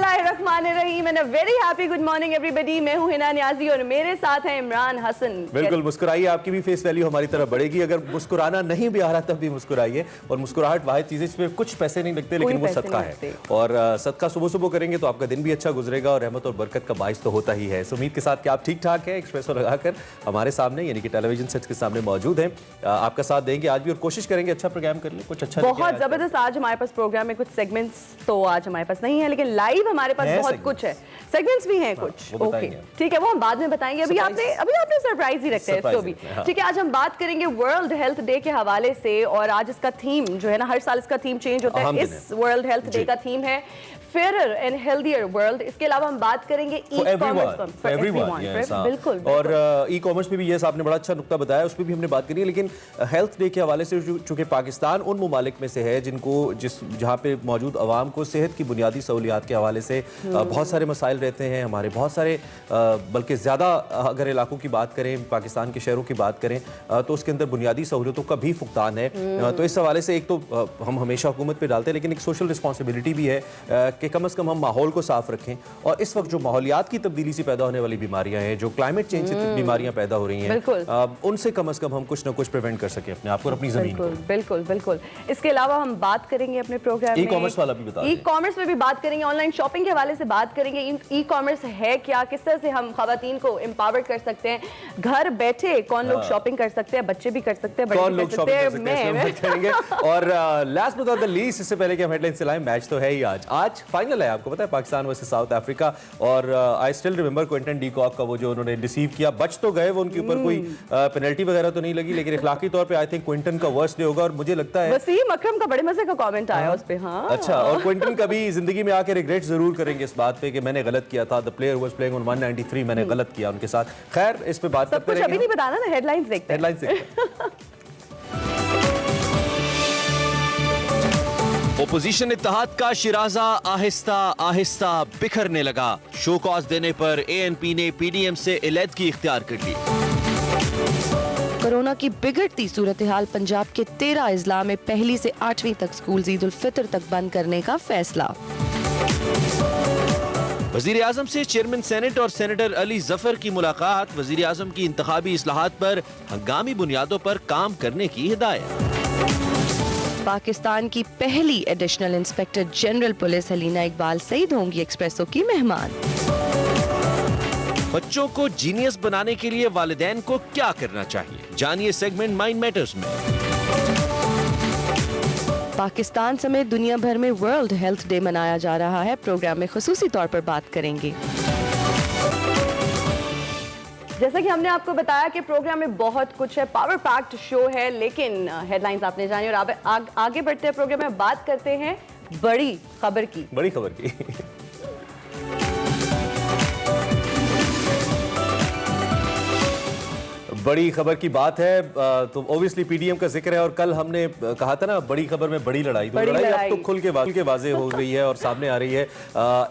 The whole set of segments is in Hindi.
बिस्मिल्लाहिर्रहमानिर्रहीम and a very happy good morning everybody. मैं हूं हिना नियाजी और मेरे साथ हैं इमरान हसन। बिल्कुल मुस्कुराइए, आपकी भी फेस वैल्यू हमारी तरफ बढ़ेगी। अगर मुस्कुराना नहीं भी आ रहा तब भी मुस्कुराइए। और मुस्कुराहट वाहिद चीज़ है जिसमें कुछ पैसे नहीं लगते, लेकिन वो सदका है। और सदका सुबह सुबह करेंगे तो आपका दिन भी अच्छा गुजरेगा और रहमत और बरकत का बाइस तो होता ही है। इस उम्मीद के साथ कि आप ठीक ठाक हैं, एक्सप्रेसो लगाकर हमारे सामने यानी कि टेलीविजन सेट के सामने मौजूद हैं। आपका साथ देंगे आज भी और कोशिश करेंगे अच्छा प्रोग्राम कर ले, कुछ अच्छा बहुत जबरदस्त। आज हमारे पास प्रोग्राम में कुछ सेगमेंट्स तो आज हमारे पास नहीं है, लेकिन लाइव हमारे पास बहुत कुछ है। सेगमेंट्स भी हैं कुछ। ओके ठीक है, वो हम बाद में बताएंगे। अभी आपने सरप्राइज ही रखते हैं इसको भी। ठीक है, आज हम बात करेंगे वर्ल्ड हेल्थ डे के हवाले से। और आज इसका थीम जो है ना, हर साल इसका थीम चेंज होता है। इस वर्ल्ड हेल्थ डे का थीम है फेयर एंड हेल्दियर वर्ल्ड। इसके अलावा हम बात करेंगे ई कॉमर्स। बिल्कुल। और ई कॉमर्स में भी ये आपने बड़ा अच्छा नुक्ता बताया, उस पर भी हमने बात करी है। लेकिन हेल्थ डे के हवाले से चूंकि पाकिस्तान उन ममालिक में से है जहाँ पे मौजूद आवाम को सेहत की बुनियादी सहूलियात के हवाले से बहुत सारे मसाइल रहते हैं। हमारे बहुत सारे बल्कि ज़्यादा अगर इलाकों की बात करें, पाकिस्तान के शहरों की बात करें तो उसके अंदर बुनियादी सहूलियतों का भी फुकदान है। तो इस हवाले से एक तो हम हमेशा हुकूमत पे डालते हैं, लेकिन एक सोशल रिस्पॉन्सिबिलिटी भी है कि कम से कम हम माहौल को साफ रखें। और इस वक्त जो माहौलियात की तब्दीली से पैदा होने वाली बीमारियां हैं, जो क्लाइमेट चेंज से बीमारियां पैदा हो रही हैं, उनसे कम से कम हम कुछ ना कुछ प्रिवेंट कर सकें अपने आप को और अपनी जमीन को। बिल्कुल बिल्कुल। इसके अलावा हम बात करेंगे अपने प्रोग्राम में ई कॉमर्स वाला भी बता दें। ई कॉमर्स में भी बात करेंगे, ऑनलाइन शॉपिंग के हवाले से बात करेंगे। ई कॉमर्स है क्या, किस तरह से हम खवातीन को एम्पावर कर सकते हैं, घर बैठे कौन लोग शॉपिंग कर सकते हैं, बच्चे भी कर सकते हैं, बड़े भी कर सकते हैं। और last but not the least, इससे पहले कि हम हेडलाइंस चलाएं, मैच तो है ही आज फाइनल है। आपको पता है पाकिस्तान वर्सेस साउथ अफ्रीका। और I still remember Quinton de Kock का वो जो उन्होंने रिसीव किया, बच तो गए वो, उनके ऊपर कोई पेनल्टी वगैरह तो नहीं लगी, लेकिन इखलाकी तौर पे आई थिंक क्विंटन का वर्स्ट डे होगा। और मुझे लगता है वसीम अकरम का बड़े मजे का कमेंट आया उस पे। हाँ अच्छा, और क्विंटन कभी जिंदगी में आके रिग्रेट जरूर करेंगे इस बात पे कि मैंने गलत किया था। The player was playing on 193, मैंने गलत किया उनके साथ। खैर इस पे बात करते रहेंगे। अभी नहीं बताना ना, हेडलाइंस देखते हैं। हेडलाइंस देखते हैं। ओपोजिशन इत्तेहाद का शिराजा आहिस्ता आहिस्ता बिखरने लगा। शो कॉज देने पर एएनपी ने पीडीएम से इलेदगी इख्तियार कर ली। कोरोना की बिगड़ती सूरत हाल, पंजाब के 13 अजला में 1 से 8वीं तक स्कूल ईद उल फितर तक बंद करने का फैसला। वजीर आजम से चेयरमैन सेनेट और सेनेटर अली जफर की मुलाकात। वजीर आजम की इंतखाबी इस्लाहात पर हंगामी बुनियादों पर काम करने की हिदायत। पाकिस्तान की पहली additional inspector general police Halina Iqbal Saeed होंगी एक्सप्रेसो की मेहमान। बच्चों को जीनियस बनाने के लिए वालिदैन को क्या करना चाहिए, जानिए सेगमेंट माइंड मैटर्स में। पाकिस्तान समेत दुनिया भर में वर्ल्ड हेल्थ डे मनाया जा रहा है। प्रोग्राम में खुसूसी तौर पर बात करेंगे। जैसा कि हमने आपको बताया कि प्रोग्राम में बहुत कुछ है, पावर पैक्ड शो है, लेकिन हेडलाइंस आपने जानी। और आगे बढ़ते हैं प्रोग्राम में, बात करते हैं बड़ी खबर की। बड़ी खबर की बात है तो ऑब्वियसली पीडीएम का जिक्र है। और कल हमने कहा था ना बड़ी खबर में बड़ी लड़ाई, तो लड़ाई अब तो खुल के वाजे हो रही है और सामने आ रही है।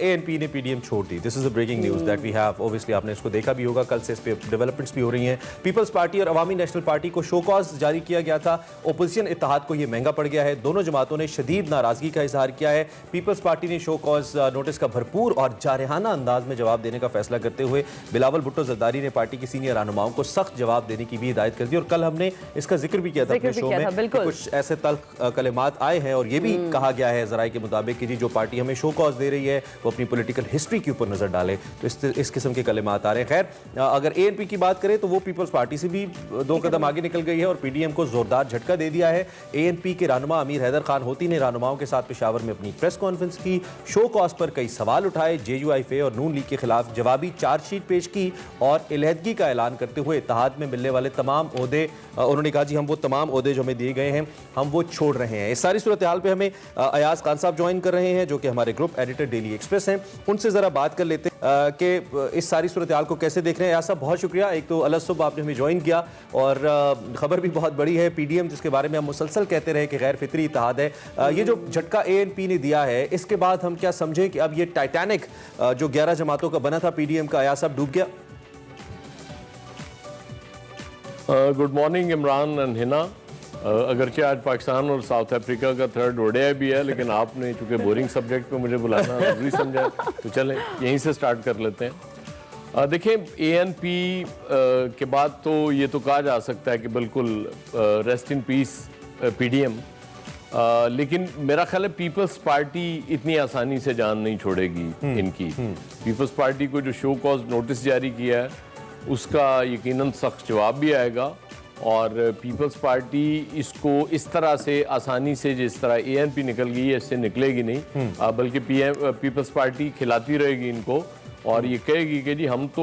एएनपी ने पीडीएम छोड़ दी। This is the breaking news that we have. Obviously आपने इसको देखा भी होगा, कल से इस पे डेवलपमेंट्स भी हो रही हैं। पीपल्स पार्टी और अवामी नेशनल पार्टी को शो कॉज जारी किया गया था। ओपोजिशन इत्तेहाद को यह महंगा पड़ गया है। दोनों जमातों ने शदीद नाराजगी का इजहार किया है। पीपल्स पार्टी ने शो कॉज नोटिस का भरपूर और जारहाना अंदाज में जवाब देने का फैसला करते हुए बिलावल भुट्टो जरदारी ने पार्टी की सीनियर रहनुमाओं को सख्त जवाब देने की भी हिदायत कर दी। और कल हमने इसका जिक्र भी किया था अपने शो में। कुछ ऐसे तल्ख कलिमात आए हैं और ये भी कहा गया है जराए के मुताबिक कि जी जो पार्टी हमें शो कॉज दे रही है वो अपनी पॉलिटिकल हिस्ट्री के ऊपर नजर डाले। तो इस किस्म के कलिमात आ रहे हैं। खैर अगर एएनपी की बात करें तो वो पीपल्स पार्टी से भी 2 कदम आगे निकल गई है और पीडीएम को जोरदार झटका दे दिया है। एएनपी के रहनुमा अमीर हैदर खान होती ने रहनुमाओं के साथ पेशावर में अपनी प्रेस कॉन्फ्रेंस की। शो कॉज पर कई सवाल उठाए, जेयूआईफे और नून लीग के खिलाफ जवाबी चार्जशीट पेश की और इलेहदगी का ऐलान करते हुए इत्तेहाद में मिलने वाले तमाम ओहदे, उन्होंने कहा जी हम वो तमाम ओहदे जो हमें दिए गए हैं हम वो छोड़ रहे हैं। इस सारी सूरत हाल पे हमें अयाज खान साहब ज्वाइन कर रहे हैं जो कि हमारे ग्रुप एडिटर डेली एक्सप्रेस हैं। उनसे ज़रा बात कर लेते हैं कि इस सारी सूरत हाल को कैसे देख रहे हैं। अयाज साहब बहुत शुक्रिया, एक तो अलग सुबह आपने हमें ज्वाइन किया और खबर भी बहुत बड़ी है। पीडीएम जिसके बारे में हम मुसलसल कहते रहे कि गैर फितरी इत्तेहाद है, ये जो झटका एएनपी ने दिया है इसके बाद हम क्या समझें कि अब ये टाइटैनिक जो 11 जमातों का बना था पीडीएम का, अयाज साहब डूब गया? Good morning Imran and Hina. अगरचे आज पाकिस्तान और साउथ अफ्रीका का थर्ड ओडिया भी है, लेकिन आपने चूंकि बोरिंग सब्जेक्ट पे मुझे बुलाना जरूरी समझा, तो चलें यहीं से स्टार्ट कर लेते हैं। देखिए ANP के बाद तो ये तो कहा जा सकता है कि बिल्कुल रेस्ट इन पीस PDM, लेकिन मेरा ख्याल है पीपल्स पार्टी इतनी आसानी से जान नहीं छोड़ेगी इनकी। पीपल्स पार्टी को जो शो कॉज नोटिस जारी किया है उसका यकीनन सख्त जवाब भी आएगा, और पीपल्स पार्टी इसको इस तरह से आसानी से जिस तरह ANP निकल गई है इससे निकलेगी नहीं, बल्कि पीपल्स पार्टी खिलाती रहेगी इनको और ये कहेगी कि जी हम तो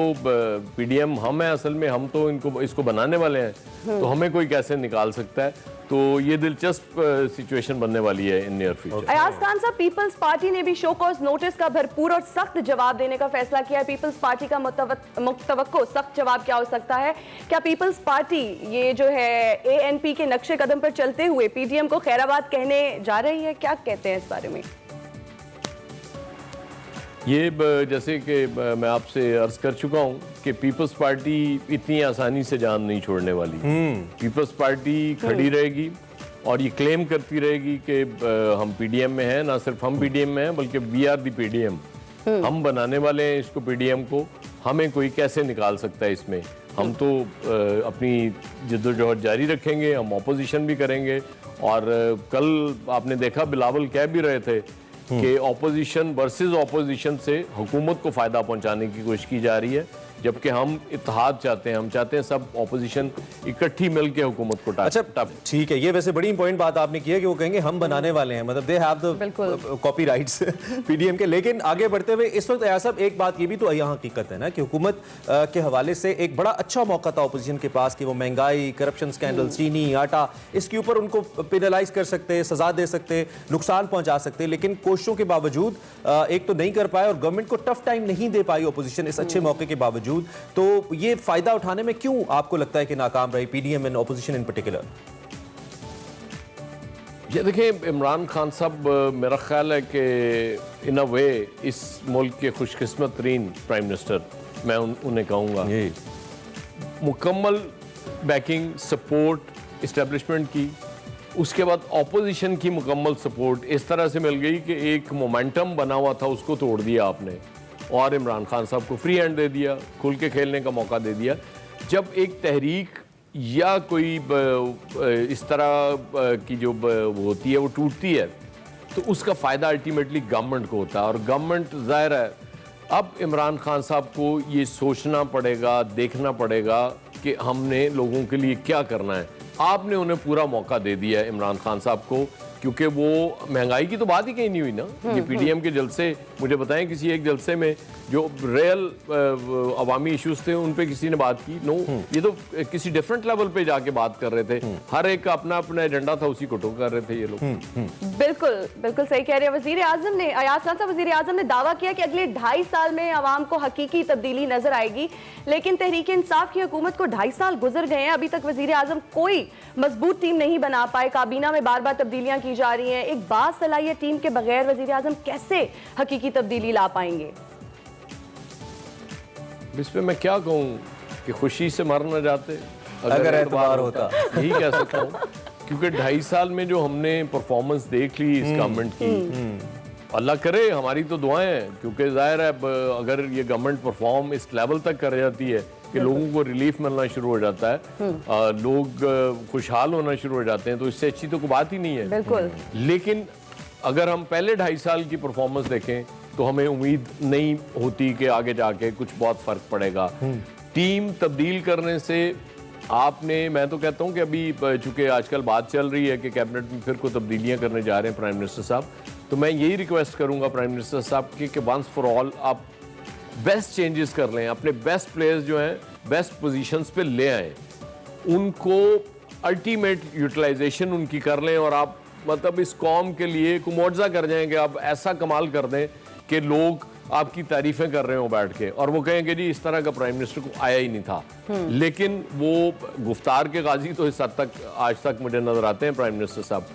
PDM हम हैं, असल में हम तो इसको बनाने वाले हैं, तो हमें कोई कैसे निकाल सकता है। तो ये दिलचस्प सिचुएशन बनने वाली है in near future. Ayaz Khan साहब, पीपल्स पार्टी ने भी शो कॉज नोटिस का भरपूर और सख्त जवाब देने का फैसला किया है। पीपल्स पार्टी का मुतवक्को सख्त जवाब क्या हो सकता है? क्या पीपल्स पार्टी ये जो है ANP के नक्शे कदम पर चलते हुए PDM को खैराबाद कहने जा रही है? क्या कहते हैं इस बारे में? ये जैसे कि मैं आपसे अर्ज कर चुका हूँ कि पीपल्स पार्टी इतनी आसानी से जान नहीं छोड़ने वाली। पीपल्स पार्टी खड़ी रहेगी और ये क्लेम करती रहेगी कि हम PDM में हैं, ना सिर्फ हम PDM में हैं बल्कि वी आर दी PDM, हम बनाने वाले हैं इसको PDM को, हमें कोई कैसे निकाल सकता है इसमें। हम तो अपनी जद्दोजहद जारी रखेंगे, हम ऑपोजिशन भी करेंगे। और कल आपने देखा बिलावल कह भी रहे थे कि ऑपोजिशन वर्सेस ऑपोजिशन से हुकूमत को फ़ायदा पहुंचाने की कोशिश की जा रही है, जबकि हम इत्तेहाद चाहते हैं, हम चाहते हैं सब ऑपोजिशन इकट्ठी मिलकर हुकूमत को अच्छा ठीक है, ये वैसे बड़ी इंपॉर्टेंट बात आपने की है कि वो कहेंगे हम बनाने वाले हैं, मतलब they have the copyrights PDM के। लेकिन आगे बढ़ते हुए इस वक्त साहब एक बात ये भी तो यहाँ हकीकत है ना कि हुकूमत के हवाले से एक बड़ा अच्छा मौका था अपोजिशन के पास कि वो महंगाई, करप्शन स्कैंडल, चीनी, आटा, इसके ऊपर उनको पेनलाइज कर सकते, सजा दे सकते, नुकसान पहुंचा सकते, लेकिन कोशिशों के बावजूद एक तो नहीं कर पाए और गवर्नमेंट को टफ टाइम नहीं दे पाई अपोजिशन इस अच्छे मौके के बावजूद। तो ये फायदा उठाने में क्यों आपको लगता है कि नाकाम रही PDM and opposition in particular? ये देखिए, इमरान खान साहब मेरा ख्याल है कि इन अ वे इस मुल्क के खुशकिस्मत तरीन प्राइम मिनिस्टर मैं उन्हें कहूँगा। मुकम्मल बैकिंग सपोर्ट इस्टेब्लिशमेंट की, उसके बाद ऑपोजिशन की मुकम्मल सपोर्ट इस तरह से मिल गई कि एक मोमेंटम बना हुआ था उसको तोड़ दिया आपने और इमरान खान साहब को फ्री हैंड दे दिया, खुल के खेलने का मौका दे दिया। जब एक तहरीक या कोई इस तरह की जो होती है वो टूटती है तो उसका फ़ायदा अल्टीमेटली गवर्नमेंट को होता है, और गवर्नमेंट ज़ाहिर है अब इमरान खान साहब को ये सोचना पड़ेगा, देखना पड़ेगा कि हमने लोगों के लिए क्या करना है। आपने उन्हें पूरा मौका दे दिया है इमरान खान साहब को, क्योंकि वो महंगाई की तो बात ही कहीं नहीं हुई ना। ये PDM के जलसे, मुझे बताएं किसी एक जलसे में जो रियल अवामी इश्यूज थे उन पे किसी ने बात की? नो, ये तो किसी डिफरेंट लेवल पे जाके बात कर रहे थे, हर एक का अपना अपना एजेंडा था, उसी को टो कर रहे थे ये लोग। बिल्कुल बिल्कुल सही कह रहे हैं वजीर आजम ने, अयाज खान साहब, वजीर आजम ने दावा किया कि अगले 2.5 साल में आवाम को हकीकी तब्दीली नजर आएगी, लेकिन तहरीक इंसाफ की हुकूमत को 2.5 साल गुजर गए हैं, अभी तक वजीर आजम कोई मजबूत टीम नहीं बना पाए, काबीना में बार बार तब्दीलियां की जा रही हैं। एक बासलाहियत टीम के बगैर वजीर आजम कैसे हकीकी तब्दीली ला पाएंगे? इस पे मैं क्या कहूँ कि खुशी से मर न जाते अगर एतबार होता, यही कह सकता हूँ, क्योंकि 2.5 साल में जो हमने परफॉर्मेंस देख ली इस गवर्नमेंट की, अल्लाह करे, हमारी तो दुआएं हैं, क्योंकि जाहिर है अगर ये गवर्नमेंट परफॉर्म इस लेवल तक कर जाती है कि लोगों को रिलीफ मिलना शुरू हो जाता है, लोग खुशहाल होना शुरू हो जाते हैं, तो इससे अच्छी तो कोई बात ही नहीं है। बिल्कुल। लेकिन अगर हम पहले 2.5 साल की परफॉर्मेंस देखें तो हमें उम्मीद नहीं होती कि आगे जाके कुछ बहुत फर्क पड़ेगा। टीम तब्दील करने से आपने, मैं तो कहता हूं कि अभी चूंकि आजकल बात चल रही है कि कैबिनेट में फिर को तब्दीलियां करने जा रहे हैं प्राइम मिनिस्टर साहब, तो मैं यही रिक्वेस्ट करूंगा प्राइम मिनिस्टर साहब की कि वंस फॉर ऑल आप बेस्ट चेंजेस कर लें, अपने बेस्ट प्लेयर्स जो हैं बेस्ट पोजीशंस पे ले आएं, उनको अल्टीमेट यूटिलाइजेशन उनकी कर लें, और आप मतलब इस कौम के लिए को मुआवजा कर जाएंगे, आप ऐसा कमाल कर दें कि लोग आपकी तारीफें कर रहे हो बैठ के, और वो कहेंगे जी इस तरह का प्राइम मिनिस्टर को आया ही नहीं था। लेकिन वो गुफ्तार के गाजी तो इस हद तक आज तक मुझे नजर आते हैं प्राइम मिनिस्टर साहब,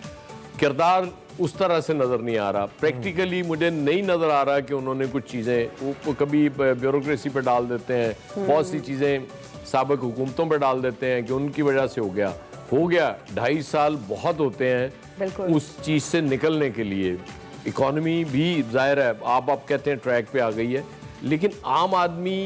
किरदार उस तरह से नजर नहीं आ रहा, प्रैक्टिकली मुझे नहीं नजर आ रहा कि उन्होंने कुछ चीजें वो कभी ब्यूरोक्रेसी पे डाल देते हैं, बहुत सी चीजें साबिक हुकूमतों पे डाल देते हैं कि उनकी वजह से हो गया, हो गया 2.5 साल बहुत होते हैं बिल्कुल। उस चीज़ से निकलने के लिए। इकॉनमी भी जाहिर है आप कहते हैं ट्रैक पे आ गई है, लेकिन आम आदमी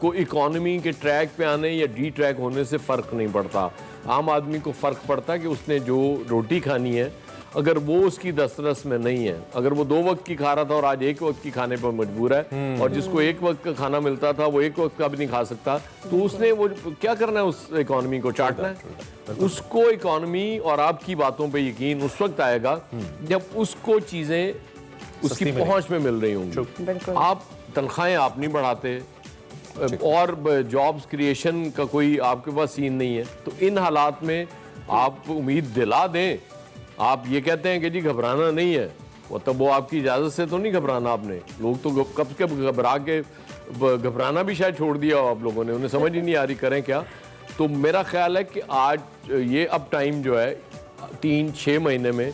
को इकॉनमी के ट्रैक पे आने या डी ट्रैक होने से फ़र्क नहीं पड़ता। आम आदमी को फ़र्क पड़ता है कि उसने जो रोटी खानी है, अगर वो उसकी दस्तरस में नहीं है, अगर वो 2 वक्त की खा रहा था और आज 1 वक्त की खाने पर मजबूर है, और जिसको 1 वक्त का खाना मिलता था वो 1 वक्त का भी नहीं खा सकता, तो उसने वो क्या करना है, उस इकॉनमी को चाटना है। उसको इकॉनमी और आपकी बातों पे यकीन उस वक्त आएगा जब उसको चीज़ें उसकी पहुंच में मिल रही होंगी। आप तनख्वाहें आप नहीं बढ़ाते और जॉब्स क्रिएशन का कोई आपके पास सीन नहीं है, तो इन हालात में आप उम्मीद दिला दें। आप ये कहते हैं कि जी घबराना नहीं है, मतलब वो आपकी इजाज़त से तो नहीं घबराना आपने। लोग तो कब के घबरा के घबराना भी शायद छोड़ दिया हो आप लोगों ने, उन्हें समझ ही नहीं आ रही करें क्या। तो मेरा ख्याल है कि आज ये अब टाइम जो है 3-6 महीने में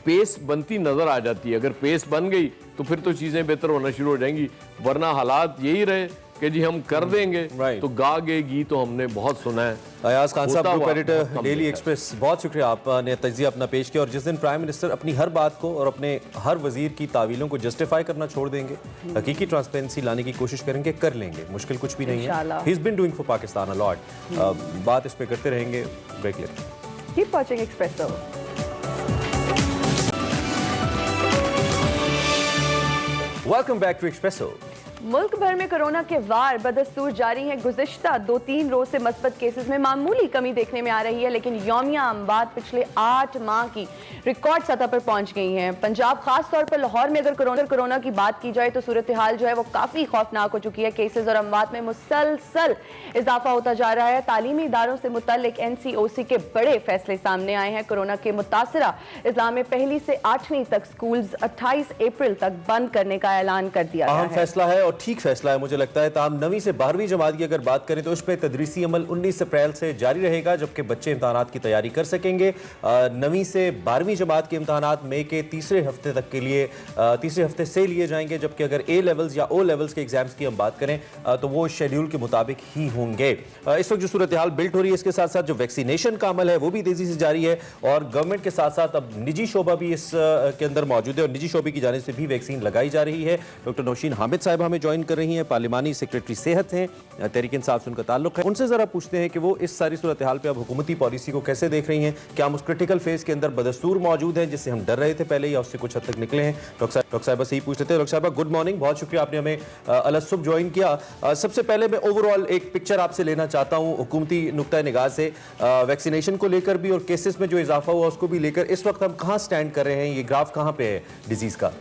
पेस बनती नज़र आ जाती है। अगर पेस बन गई तो फिर तो चीज़ें बेहतर होना शुरू हो जाएंगी, वरना हालात यही रहे कि जी हम कर देंगे तो गा गए गीत तो हमने बहुत सुना है। अयाज खान साहब, ग्रुप एडिटर, डेली एक्सप्रेस, बहुत शुक्रिया, आपने तजिया अपना पेश किया। और जिस दिन प्राइम मिनिस्टर अपनी हर बात को और अपने हर वजीर की तावीलों को जस्टिफाई करना छोड़ देंगे, हकीकी ट्रांसपेरेंसी लाने की कोशिश करेंगे, कर लेंगे, मुश्किल कुछ भी नहीं है। He is been doing for Pakistan a lot. बात इस पे करते रहेंगे, ब्रेक लेते हैं। Keep watching Expresso. Welcome back to Expresso. मुल्क भर में कोरोना के वार बदस्तूर जारी हैं। गुज़िश्ता 2-3 रोज से मस्बत केसेस में मामूली कमी देखने में आ रही है, लेकिन यौमिया अमवात पिछले 8 माह की रिकॉर्ड सतह पर पहुंच गई हैं। पंजाब, खास तौर पर लाहौर में अगर कोरोना की बात की जाए तो सूरत हाल जो है वो काफ़ी खौफनाक हो चुकी है। केसेस और अमवात में मुसलसल इजाफा होता जा रहा है। तालीमी इदारों से मुतल्लिक NCOC के बड़े फैसले सामने आए हैं। कोरोना के मुतासरा अजला में 1ली से 8वीं तक स्कूल 28 अप्रैल तक बंद करने का ऐलान कर दिया गया है। फैसला है और ठीक फैसला है मुझे लगता है। ताहम 9वीं से 12वीं जमात की अगर बात करें तो उस पर तदरीसी अमल 19 अप्रैल से जारी रहेगा, जबकि बच्चे इम्तहानात की तैयारी कर सकेंगे। 9वीं से 12वीं जमात के इम्तहानात मई के तीसरे हफ्ते तक के लिए तीसरे हफ्ते से लिए जाएंगे, जबकि अगर A लेवल्स या O लेवल्स के एग्जाम्स की हम बात करें तो वो शेड्यूल के मुताबिक ही होंगे। इस वक्त जो सूरत हाल बिल्ट हो रही है, इसके साथ साथ जो वैक्सीनेशन का अमल है वो भी तेजी से जारी है, और गवर्नमेंट के साथ साथ अब निजी शोबा भी इस के अंदर मौजूद है, और निजी शोबे की जानिब से भी वैक्सीन लगाई जा रही है। डॉक्टर नौशीन हामिद साहब हमें ज्वाइन कर रही हैं, पार्लिमानी सेक्रेटरी सेहत हैं, तहरीक इंसाफ से उनका ताल्लुक है। उनसे जरा पूछते हैं कि वो इस सारी सूरत हाल पे अब हुकूमती पॉलिसी को कैसे देख रही हैं। क्या हम उस क्रिटिकल फेज के अंदर बदस्तूर मौजूद हैं जिससे हम डर रहे थे पहले, या उससे कुछ हद तक निकले हैं? डॉक्टर साहब से ही पूछ लेते हैं। डॉक्टर साहब गुड मॉर्निंग, बहुत शुक्रिया आपने हमें अलसुब ज्वाइन किया। सबसे पहले मैं ओवरऑल एक पिक्चर आपसे लेना चाहता हूँ हुकूमती नुक्ता निगाह से, वैक्सीनेशन को लेकर भी और केसेस में जो इजाफा हुआ उसको भी लेकर। इस वक्त हम कहाँ स्टैंड कर रहे हैं, ये ग्राफ कहाँ पे है डिजीज का?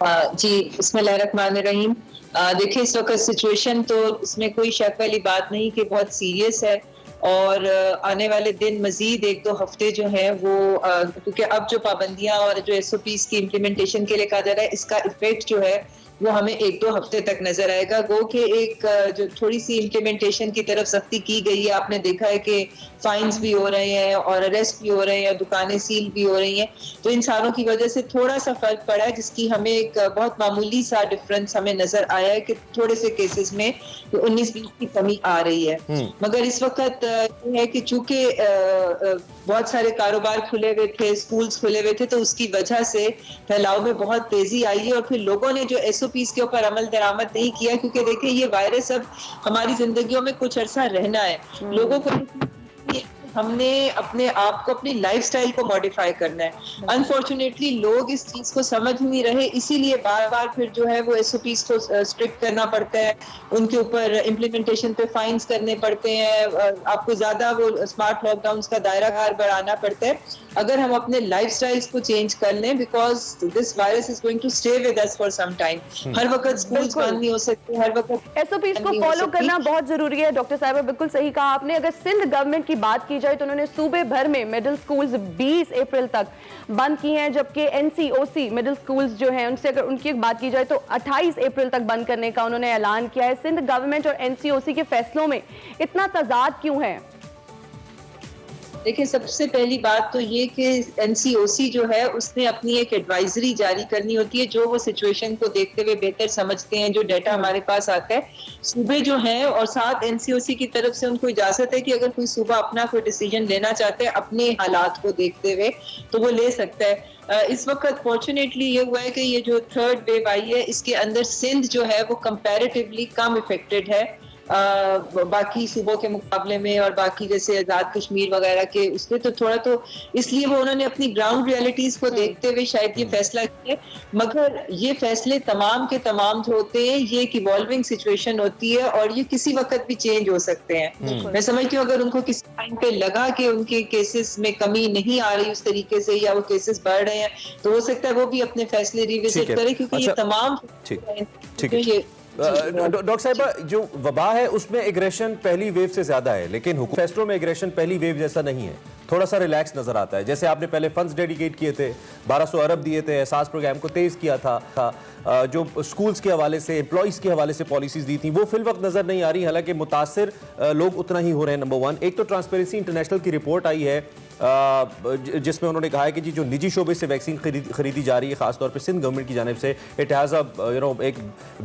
जी, बिस्मिल्लाहिर्रहमानिर्रहीम। देखिए, इस वक्त सिचुएशन तो इसमें कोई शक वाली बात नहीं कि बहुत सीरियस है, और आने वाले दिन मजीद 1-2 हफ्ते जो है वो क्योंकि अब जो पाबंदियां और जो SOPs की इम्प्लीमेंटेशन के लिए कहा जा रहा है, इसका इफेक्ट जो है वो हमें 1-2 हफ्ते तक नजर आएगा। गो के एक जो थोड़ी सी इम्प्लीमेंटेशन की तरफ सख्ती की गई है, आपने देखा है कि फाइन्स भी हो रहे हैं और अरेस्ट भी हो रहे हैं, दुकानें सील भी हो रही हैं, तो इन सारों की वजह से थोड़ा सा फर्क पड़ा है, जिसकी हमें एक बहुत मामूली सा डिफरेंस हमें नजर आया है कि थोड़े से केसेस में 19-20 की कमी आ रही है। मगर इस वक्त ये है कि चूंकि बहुत सारे कारोबार खुले हुए थे, स्कूल्स खुले हुए थे, तो उसकी वजह से फैलाव में बहुत तेजी आई है, और फिर लोगों ने जो SOPs के ऊपर अमल दरामद नहीं किया, क्योंकि देखिए ये वायरस अब हमारी जिंदगियों में कुछ अरसा रहना है। लोगों को हमने अपने आप को, अपनी लाइफस्टाइल को मॉडिफाई करना है। अनफॉर्चुनेटली लोग इस चीज को समझ नहीं रहे, इसीलिए बार बार फिर जो है वो SOPs को स्ट्रिक्ट करना पड़ता है, उनके ऊपर इम्प्लीमेंटेशन पे फाइन्स करने पड़ते हैं, आपको ज्यादा वो स्मार्ट लॉकडाउन का दायरा कार बढ़ाना पड़ता है, अगर हम अपने लाइफस्टाइल्स को चेंज कर लें, because this virus is going to stay with us for some time. हर वक्त स्कूल्स बंद नहीं हो सकते, हर वक्त SOPs को फॉलो करना बहुत जरूरी है। डॉक्टर साहिबा बिल्कुल सही कहा आपने। अगर सिंध गवर्नमेंट की बात की जाए तो उन्होंने सूबे भर में मिडिल स्कूल्स 20 अप्रैल तक बंद किए हैं, जबकि NCOC मिडिल स्कूल्स जो हैं उनसे अगर उनकी बात की जाए तो 28 अप्रैल तक बंद करने का उन्होंने ऐलान किया है। सिंध गवर्नमेंट और NCOC के फैसलों में इतना तजाद क्यों है? देखिए, सबसे पहली बात तो ये कि एनसीओसी जो है उसने अपनी एक एडवाइजरी जारी करनी होती है, जो वो सिचुएशन को देखते हुए बेहतर समझते हैं, जो डाटा हमारे पास आता है सूबे जो हैं, और साथ एनसीओसी की तरफ से उनको इजाजत है कि अगर कोई सूबा अपना कोई डिसीजन लेना चाहते हैं अपने हालात को देखते हुए तो वो ले सकता है। इस वक्त फॉर्चुनेटली ये हुआ है कि ये जो थर्ड वेव आई है इसके अंदर सिंध जो है वो कंपैरेटिवली कम इफेक्टेड है बाकी सूबों के मुकाबले में, और बाकी जैसे आजाद कश्मीर वगैरह के उसमें तो थोड़ा तो इसलिए वो उन्होंने अपनी ग्राउंड रियलिटीज को देखते हुए शायद ये फैसला किया। मगर ये फैसले तमाम के तमाम जो होते हैं ये एक इवॉल्विंग सिचुएशन होती है और ये किसी वक्त भी चेंज हो सकते हैं। मैं समझती हूँ अगर उनको किसी टाइम पे लगा कि उनके केसेस में कमी नहीं आ रही उस तरीके से या वो केसेस बढ़ रहे हैं तो हो सकता है वो भी अपने फैसले रिविजिट करें, क्योंकि ये तमाम डॉक्टर साहिबा, जो वबा है उसमें एग्रेशन पहली वेव से ज्यादा है, लेकिन फैसलों में एग्रेशन पहली वेव जैसा नहीं है, थोड़ा सा रिलैक्स नजर आता है। जैसे आपने पहले फंड्स डेडिकेट किए थे, 1200 अरब दिए थे, एहसास प्रोग्राम को तेज किया था, जो स्कूल्स के हवाले से, एम्प्लॉइज के हवाले से पॉलिसीज दी थी वो फिल वक्त नजर नहीं आ रही, हालांकि मुतासिर लोग उतना ही हो रहे हैं। नंबर 1, एक तो ट्रांसपेरेंसी इंटरनेशनल की रिपोर्ट आई है जिसमें उन्होंने कहा है कि जी जो निजी शोबे से वैक्सीन खरीदी जा रही है, खासतौर पे सिंध गवर्नमेंट की जानिब से, इट हैज़ एक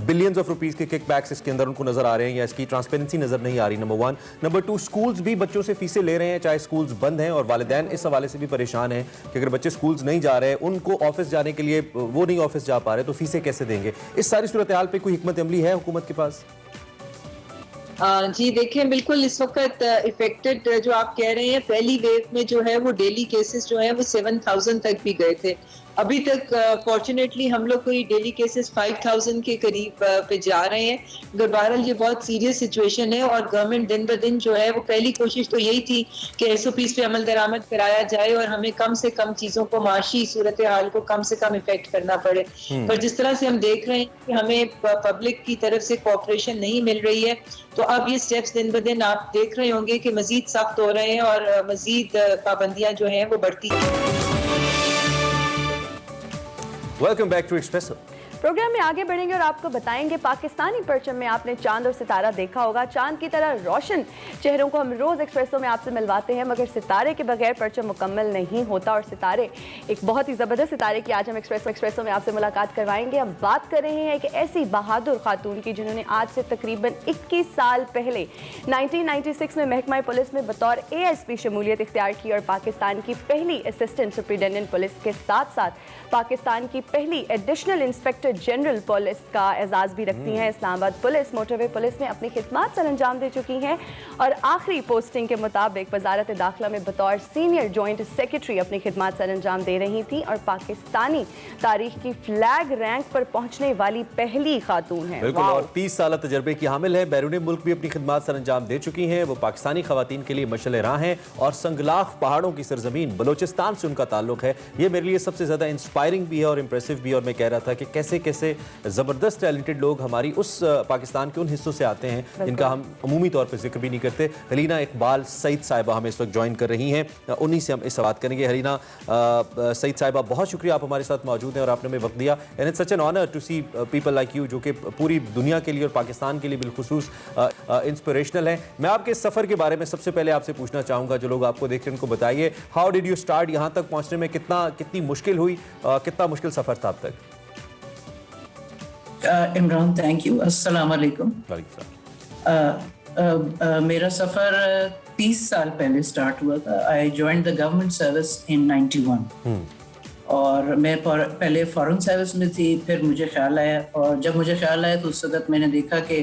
बिलियंस ऑफ रुपीज़ के किकबैक्स इसके अंदर उनको नजर आ रहे हैं या इसकी ट्रांसपेरेंसी नजर नहीं आ रही। नंबर 1। नंबर 2, स्कूल्स भी बच्चों से फीसें ले रहे हैं चाहे स्कूल्स बंद हैं, और वालिदैन इस हवाले से भी परेशान हैं कि अगर बच्चे स्कूल्स नहीं जा रहे, उनको ऑफिस जाने के लिए वो नहीं ऑफिस जा पा रहे तो फीसें कैसे देंगे। इस सारी सूरत हाल पे कोई हिकमत अमली है हुकूमत के पास? जी देखें, बिल्कुल इस वक्त इफेक्टेड जो आप कह रहे हैं पहली वेव में जो है वो डेली केसेस जो है वो 7000 तक भी गए थे। अभी तक फॉर्चुनेटली हम लोग कोई डेली केसेस 5000 के करीब पे जा रहे हैं। अगर बहरहाल ये बहुत सीरियस सिचुएशन है और गवर्नमेंट दिन ब दिन जो है वो पहली कोशिश तो यही थी कि एसओपीज पे अमल दरामद कराया जाए और हमें कम से कम चीज़ों को, माशी सूरत हाल को कम से कम इफेक्ट करना पड़े। पर जिस तरह से हम देख रहे हैं कि हमें पब्लिक की तरफ से कोऑपरेशन नहीं मिल रही है, तो अब ये स्टेप्स दिन ब दिन आप देख रहे होंगे कि मजीद सख्त हो रहे हैं और मजीद पाबंदियां जो हैं वो बढ़ती हैं। Welcome back to Expresso. Program में आगे बढ़ेंगे और आपको बताएंगे पाकिस्तानी परचम में आपने चांद और सितारा देखा होगा। चांद की तरह रोशन चेहरों को हम रोज एक्सप्रेसो में आपसे मिलवाते हैं, मगर सितारे के बगैर परचम मुकम्मल नहीं होता। और सितारे, एक बहुत ही ज़बरदस्त सितारे की आज हम एक्सप्रेसो में आपसे मुलाकात करवाएंगे। हम बात कर रहे हैं एक ऐसी बहादुर खातून की जिन्होंने आज से तकरीबन 21 साल पहले 1996 में महकमा पुलिस में बतौर ASP शमूलियत इख्तियार की और पाकिस्तान की पहली असिस्टेंट सुपरिटेंडेंट पुलिस के साथ साथ पाकिस्तान की पहली एडिशनल इंस्पेक्टर जनरल पुलिस का एजाज भी रखती हैं। इस्लामाबाद पुलिस, मोटरवे पुलिस में अपनी खिदमत सर अंजाम दे चुकी हैं और आखिरी पोस्टिंग के मुताबिक वजारत दाखिला में बतौर सीनियर जॉइंट सेक्रेटरी अपनी खिदमत सर अंजाम दे रही थी और पाकिस्तानी तारीख की फ्लैग रैंक पर पहुंचने वाली पहली खातून है। बिल्कुल, और 30 साल तजर्बे की हामिल है, बैरून मुल्क भी अपनी खिदमत सर अंजाम दे चुकी हैं। वो पाकिस्तानी खवातीन के लिए मशअल राह हैं और संगलाख पहाड़ों की सरजमीन बलोचिस्तान से उनका ताल्लुक है। ये मेरे लिए सबसे ज्यादा इंस्पायरिंग भी है और इंप्रेसिव भी। और मैं कह रहा था कि कैसे कैसे जबरदस्त टैलेंटेड लोग हमारी उस पाकिस्तान के उन हिस्सों से आते हैं जिनका हम अमूमी तौर पर जिक्र भी नहीं करते। हलीना इकबाल सईद साहिबा हमें इस वक्त ज्वाइन कर रही हैं, उन्हीं से हम इस बात करेंगे। हलीना सईद साहिबा, बहुत शुक्रिया आप हमारे साथ मौजूद हैं और आपने हमें वक्त दिया। And it's such an honour to see people like you जो कि पूरी दुनिया के लिए और पाकिस्तान के लिए बिलखुसूस इंस्पिरेशनल है। मैं आपके सफ़र के बारे में सबसे पहले आपसे पूछना चाहूँगा, जो लोग आपको देख रहे हैं उनको बताइए, हाउ डिड यू स्टार्ट? यहाँ तक पहुँचने में कितनी मुश्किल हुई, कितना मुश्किल सफ़र था अब तक? Imran, thank you. अस्सलाम वालेकुम। मेरा सफ़र 30 साल पहले स्टार्ट हुआ था। I joined the government service in 91 और मैं पहले फॉरेन सर्विस में थी। फिर मुझे ख्याल आया, और जब मुझे ख्याल आया तो उस वक्त मैंने देखा कि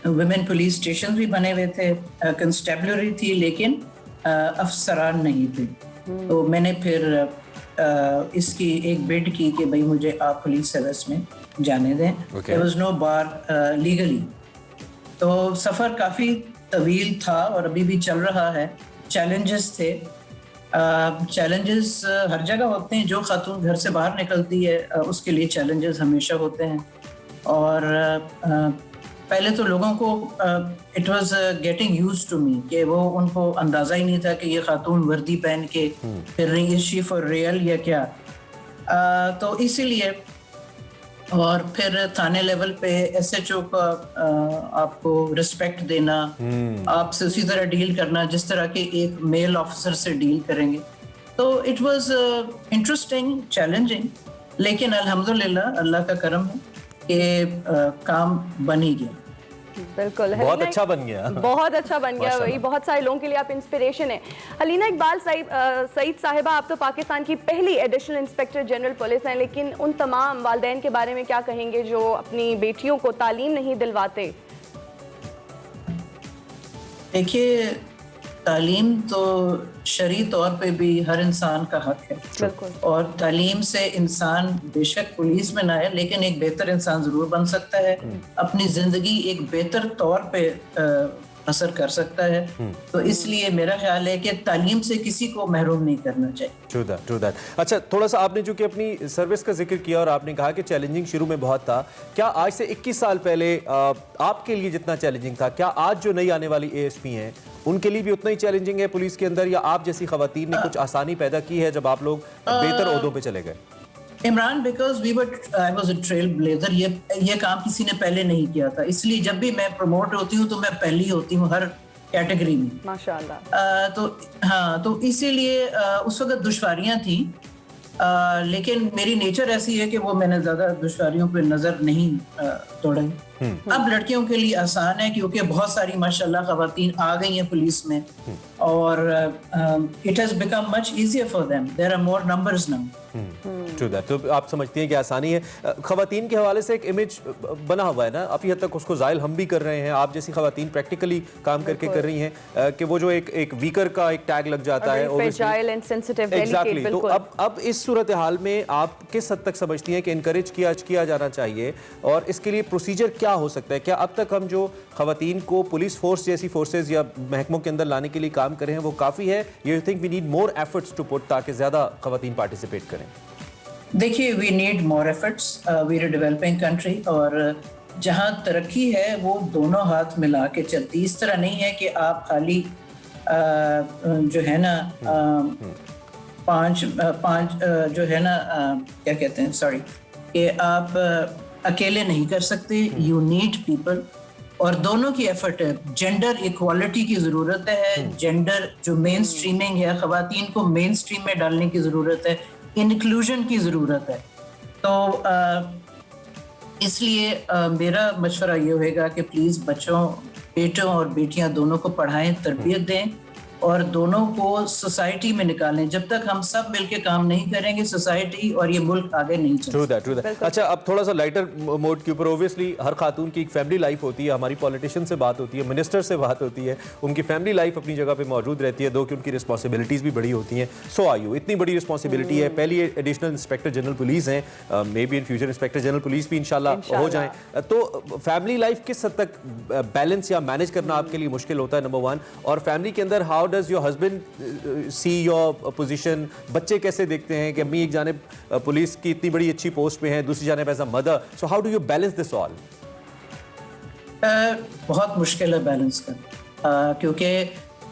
वुमेन पुलिस स्टेशन भी बने हुए थे, कंस्टेबलरी थी, लेकिन अफसरान नहीं थे। तो मैंने फिर इसकी एक बिड की कि भाई मुझे आप पुलिस सर्विस में जाने दें। There was no bar legally. तो सफ़र काफ़ी तवील था और अभी भी चल रहा है। चैलेंजेस थे, चैलेंजेस हर जगह होते हैं। जो खातून घर से बाहर निकलती है उसके लिए चैलेंजेस हमेशा होते हैं। और पहले तो लोगों को it was getting used to me कि वो उनको अंदाज़ा ही नहीं था कि ये खातून वर्दी पहन के फिर रही है, शी फॉर रियल या क्या। तो इसीलिए और फिर थाने लेवल पे SHO का आपको रिस्पेक्ट देना, आपसे उसी तरह डील करना जिस तरह के एक मेल ऑफिसर से डील करेंगे। तो इट वाज इंटरेस्टिंग, चैलेंजिंग, लेकिन अल्हम्दुलिल्लाह अल्लाह का करम है कि काम बन ही गया। बिल्कुल, बहुत अच्छा बन गया, बहुत अच्छा बन गया। वही बहुत सारे लोगों के लिए आप इंस्पिरेशन है। हलीना इकबाल सईद साहिबा, आप तो पाकिस्तान की पहली एडिशनल इंस्पेक्टर जनरल पुलिस हैं, लेकिन उन तमाम वालिदैन के बारे में क्या कहेंगे जो अपनी बेटियों को तालीम नहीं दिलवाते? देखिए, तालीम तो शरई तौर पे भी हर इंसान का हक है, बिल्कुल। और तालीम से इंसान बेशक पुलिस में ना है, लेकिन एक बेहतर इंसान जरूर बन सकता है, अपनी जिंदगी एक बेहतर तौर पे असर कर सकता है। तो इसलिए मेरा ख्याल है कि तालीम से किसी को महरूम नहीं करना चाहिए। True that. अच्छा, थोड़ा सा आपने चूंकि अपनी सर्विस का जिक्र किया और आपने कहा कि चैलेंजिंग शुरू में बहुत था, क्या आज से 21 साल पहले आपके लिए जितना चैलेंजिंग था, क्या आज जो नई आने वाली ASP हैं उनके लिए भी उतना ही चैलेंजिंग है पुलिस के अंदर, या आप जैसी खवातीन ने कुछ आसानी पैदा की है जब आप लोग बेहतर ओहदों पे चले गए? Imran, because I was a trail blazer, ये काम किसी ने पहले नहीं किया था, इसलिए जब भी मैं प्रमोट होती हूँ तो मैं पहली होती हूँ हर कैटेगरी में, माशाल्लाह। तो इसीलिए उस वक्त दुश्वारियां थी, लेकिन मेरी नेचर ऐसी है कि वो मैंने ज्यादा दुश्वारियों पे नजर नहीं तोड़ी। अब लड़कियों के लिए आसान है क्योंकि बहुत सारी माशाल्लाह खवातीन आ गई हैं पुलिस में, और it has become much easier for them, there are more numbers now. True that. तो आप समझती हैं कि आसानी है। खवातीन के हवाले से एक इमेज बना हुआ है ना, अभी हद तक उसको जायल हम भी कर रहे हैं, आप जैसी खवातीन प्रैक्टिकली काम करके कर रही हैं कि वो जो एक वीकर का एक टैग लग जाता है, एग्जैक्टली। तो अब इस सूरत हाल में आप किस हद तक समझती हैं कि इनकरेज किया जाना चाहिए, और इसके लिए प्रोसीजर क्या हो सकता है? क्या अब तक हम जो खवातीन को पुलिस फोर्स जैसी फोर्सेज या महकमों के अंदर लाने के लिए काम कर रहे हैं वो काफ़ी है, you think we need more efforts to put, ताकि ज़्यादा खवातीन पार्टिसिपेट करें? देखिए, we need more efforts, we are developing country, और जहाँ तरक्की है वो दोनों हाथ मिला के चलती। इस तरह नहीं है कि आप खाली जो है ना पांच जो है ना क्या कहते हैं, सॉरी, कि आप अकेले नहीं कर सकते, यू नीड पीपल, और दोनों की एफर्ट है। जेंडर इक्वालिटी की ज़रूरत है, जेंडर जो मेन स्ट्रीमिंग है, ख़वातीन को मेन स्ट्रीम में डालने की ज़रूरत है, इंक्लूजन की ज़रूरत है। तो इसलिए मेरा मशवरा ये होगा कि प्लीज़ बच्चों, बेटों और बेटियां दोनों को पढ़ाएं, तरबियत दें, और दोनों को सोसाइटी में निकालें। जब तक हम सब मिलके काम नहीं करेंगे, सोसाइटी और ये मुल्क आगे नहीं चलेगा। True that. अच्छा, अब थोड़ा सा लाइटर मोड के ऊपर, ऑब्वियसली हर खातून की एक फैमिली लाइफ होती है, हमारी पॉलिटिशियन से बात होती है, मिनिस्टर से बात होती है, उनकी फैमिली लाइफ अपनी जगह पे मौजूद रहती है, दो कि उनकी रिस्पॉन्सिबिलिटीज़ भी बड़ी होती हैं। सो आर यू, इतनी बड़ी रिस्पॉन्सिबिलिटी है, पहली एडिशनल इंस्पेक्टर जनरल पुलिस हैं, may be in future inspector general police भी इंशाल्लाह हो जाएं, तो फैमिली लाइफ किस हद तक बैलेंस या मैनेज करना आपके लिए मुश्किल होता है, नंबर वन, और फैमिली के अंदर how does your husband see your position? बच्चे कैसे देखते हैं कि अम्मी एक जानिब पुलिस की इतनी बड़ी अच्छी पोस्ट पे हैं, दूसरी जानिब as a mother, so how do you balance this all? बहुत मुश्किल है बैलेंस करना, क्योंकि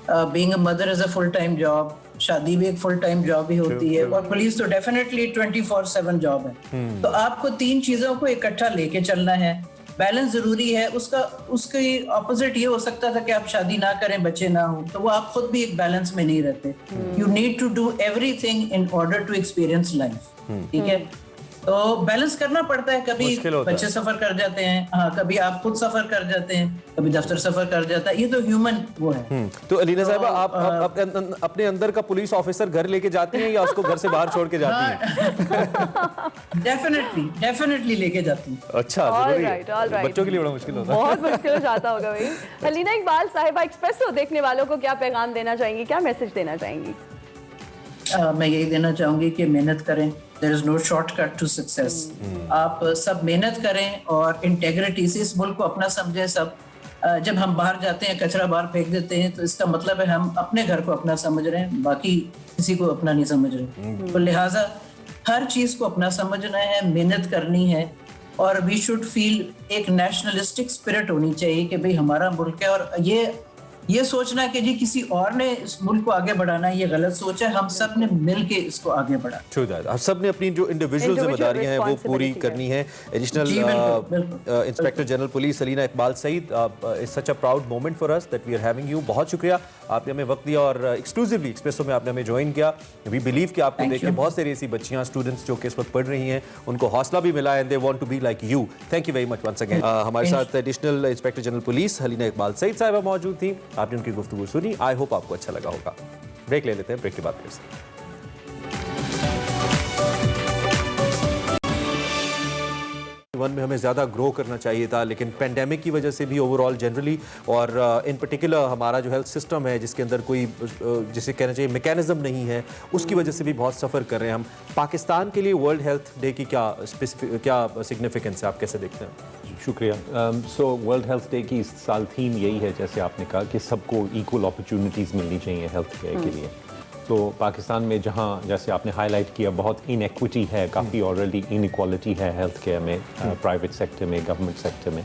being a mother is a full time job, शादी भी एक फुल टाइम जॉब ही होती है, और पुलिस तो डेफिनेटली 24/7 जॉब है। तो आपको तीन चीजों को इकट्ठा लेके चलना है, बैलेंस जरूरी है। उसके ऑपोजिट ये हो सकता था कि आप शादी ना करें, बच्चे ना हो, तो वो आप खुद भी एक बैलेंस में नहीं रहते। You need to do everything in order to experience life, ठीक है? तो बैलेंस करना पड़ता है। कभी बच्चे सफर कर जाते हैं, हाँ, कभी आप खुद सफर कर जाते हैं, कभी दफ्तर सफर कर जाता है, ये तो ह्यूमन वो है। तो अलीना साहिबा, आप अपने अंदर का पुलिस ऑफिसर घर लेके जाती हैं या उसको घर से बाहर छोड़ के जाती हैं? डेफिनेटली लेके जाती हूँ। अच्छा, जरूरी है। बच्चों के लिए बड़ा मुश्किल होता है, बहुत मुश्किल हो जाता होगा भाई। अलीना इकबाल साहिबा, एक्सप्रेसो देखने वालों को क्या पैगाम देना चाहेंगी, क्या मैसेज देना चाहेंगी? मैं यही देना चाहूंगी कि मेहनत करें, there is no shortcut to success। आप सब मेहनत करें और इंटेग्रिटी से इस मुल्क को अपना समझें सब। जब हम बाहर जाते हैं, कचरा बाहर फेंक देते हैं, तो इसका मतलब है हम अपने घर को अपना समझ रहे हैं, बाकी किसी को अपना नहीं समझ रहे। तो लिहाजा हर चीज को अपना समझना है, मेहनत करनी है, और वी शुड फील एक नेशनलिस्टिक स्पिरिट होनी चाहिए कि भाई हमारा मुल्क है, और ये ये सोचना कि जी किसी और ने इस मुल्क को आगे बढ़ाना है, ये गलत सोच है। हम सब ने मिल के इसको आगे बढ़ा। True that. हम सब ने अपनी जो इंडिविजुअल जिम्मेदारियां हैं वो पूरी करनी है। Additional inspector general police Salina Iqbal Saeed, it's such a proud moment for us that we are having you. बहुत शुक्रिया, आपने हमें वक्त दिया और एक्सक्लूसिवली एक्सप्रेसो में आपने हमें ज्वाइन किया। वी बिलीव कि आपको देख के बहुत सारी ऐसी बच्चियां, स्टूडेंट्स जो कि इस वक्त पढ़ रही हैं, उनको हौसला भी मिला है, they want to be like you. Thank you very much once again. हमारे साथ additional inspector general police Halina Iqbal Saeed साहिबा मौजूद थी। आपने उनकी गुफ्तगू सुनी, आई होप आपको अच्छा लगा होगा। ब्रेक ले लेते हैं, ब्रेक के बाद फिर से। वन में हमें ज़्यादा ग्रो करना चाहिए था, लेकिन पेंडेमिक की वजह से भी ओवरऑल जनरली और इन पर्टिकुलर हमारा जो हेल्थ सिस्टम है जिसके अंदर कोई जिसे कहना चाहिए मैकेनिज्म नहीं है, उसकी वजह से भी बहुत सफ़र कर रहे हैं हम। पाकिस्तान के लिए वर्ल्ड हेल्थ डे की क्या सिग्निफिकेंस है, आप कैसे देखते हैं? शुक्रिया। सो वर्ल्ड हेल्थ डे की इस साल थीम यही है, जैसे आपने कहा, कि सबको इक्वल अपॉर्चुनिटीज़ मिलनी चाहिए हेल्थ केयर के लिए। तो पाकिस्तान में जहाँ जैसे आपने हाईलाइट किया बहुत इनएक्विटी है, काफ़ी ऑलरेडी इनइक्वालिटी है हेल्थ केयर में, प्राइवेट सेक्टर में, गवर्नमेंट सेक्टर में,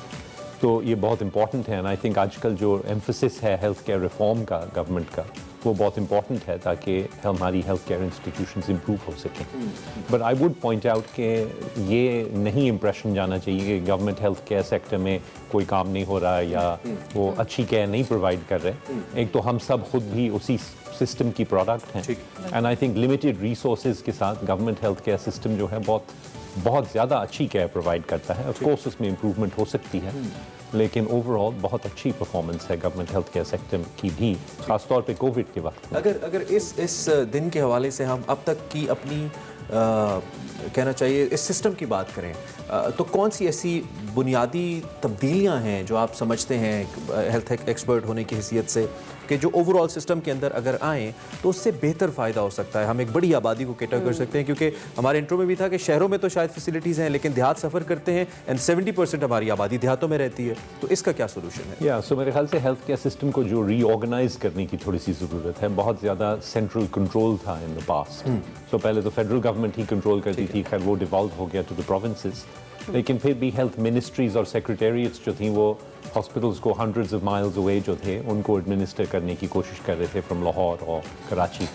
तो ये बहुत इंपॉर्टेंट है। एंड आई थिंक आजकल जो एम्फेसिस है हेल्थ केयर रिफॉर्म का गवर्नमेंट का, वो बहुत इंपॉर्टेंट है ताकि हमारी हेल्थ केयर इंस्टीट्यूशंस इम्प्रूव हो सकें। But I would point out कि ये नहीं इम्प्रेशन जाना चाहिए कि गवर्नमेंट हेल्थ केयर सेक्टर में कोई काम नहीं हो रहा है या वो अच्छी केयर नहीं प्रोवाइड कर रहे। एक तो हम सब खुद भी उसी सिस्टम की प्रोडक्ट हैं, and I think limited resources के साथ गवर्नमेंट हेल्थ केयर सिस्टम जो है बहुत ज़्यादा अच्छी केयर प्रोवाइड करता है। ऑफ कोर्स उसमें इम्प्रूवमेंट हो सकती है, लेकिन ओवरऑल बहुत अच्छी परफॉर्मेंस है गवर्नमेंट हेल्थ केयर सेक्टर की भी, खासतौर पे कोविड के वक्त में। अगर इस दिन के हवाले से हम अब तक की अपनी कहना चाहिए इस सिस्टम की बात करें, तो कौन सी ऐसी बुनियादी तब्दीलियां हैं जो आप समझते हैं हेल्थ एक्सपर्ट होने की हैसियत से कि जो ओवरऑल सिस्टम के अंदर अगर आएँ तो उससे बेहतर फ़ायदा हो सकता है, हम एक बड़ी आबादी को कैटर कर सकते हैं? क्योंकि हमारे इंट्रो में भी था कि शहरों में तो शायद फैसिलिटीज़ हैं, लेकिन देहात सफ़र करते हैं एंड 70% हमारी आबादी देहातों में रहती है, तो इसका क्या सोल्यूशन है? या सो मेरे ख्याल से हेल्थ केयर सिस्टम को जो रीऑर्गेनाइज करने की थोड़ी सी ज़रूरत है। बहुत ज़्यादा सेंट्रल कंट्रोल था इन द पास्ट। सो पहले तो फेडरल गवर्नमेंट ही कंट्रोल करती थी, खैर वो डिवॉल्व हो गया टू द प्रोविंसेस, लेकिन फिर भी हेल्थ मिनिस्ट्रीज और सेक्रेटेरिएट्स जो थी वो हॉस्पिटल्स को हंड्रेड्स ऑफ माइल्स अवे जो थे उनको एडमिनिस्टर करने की कोशिश कर रहे थे फ्रॉम लाहौर और कराची।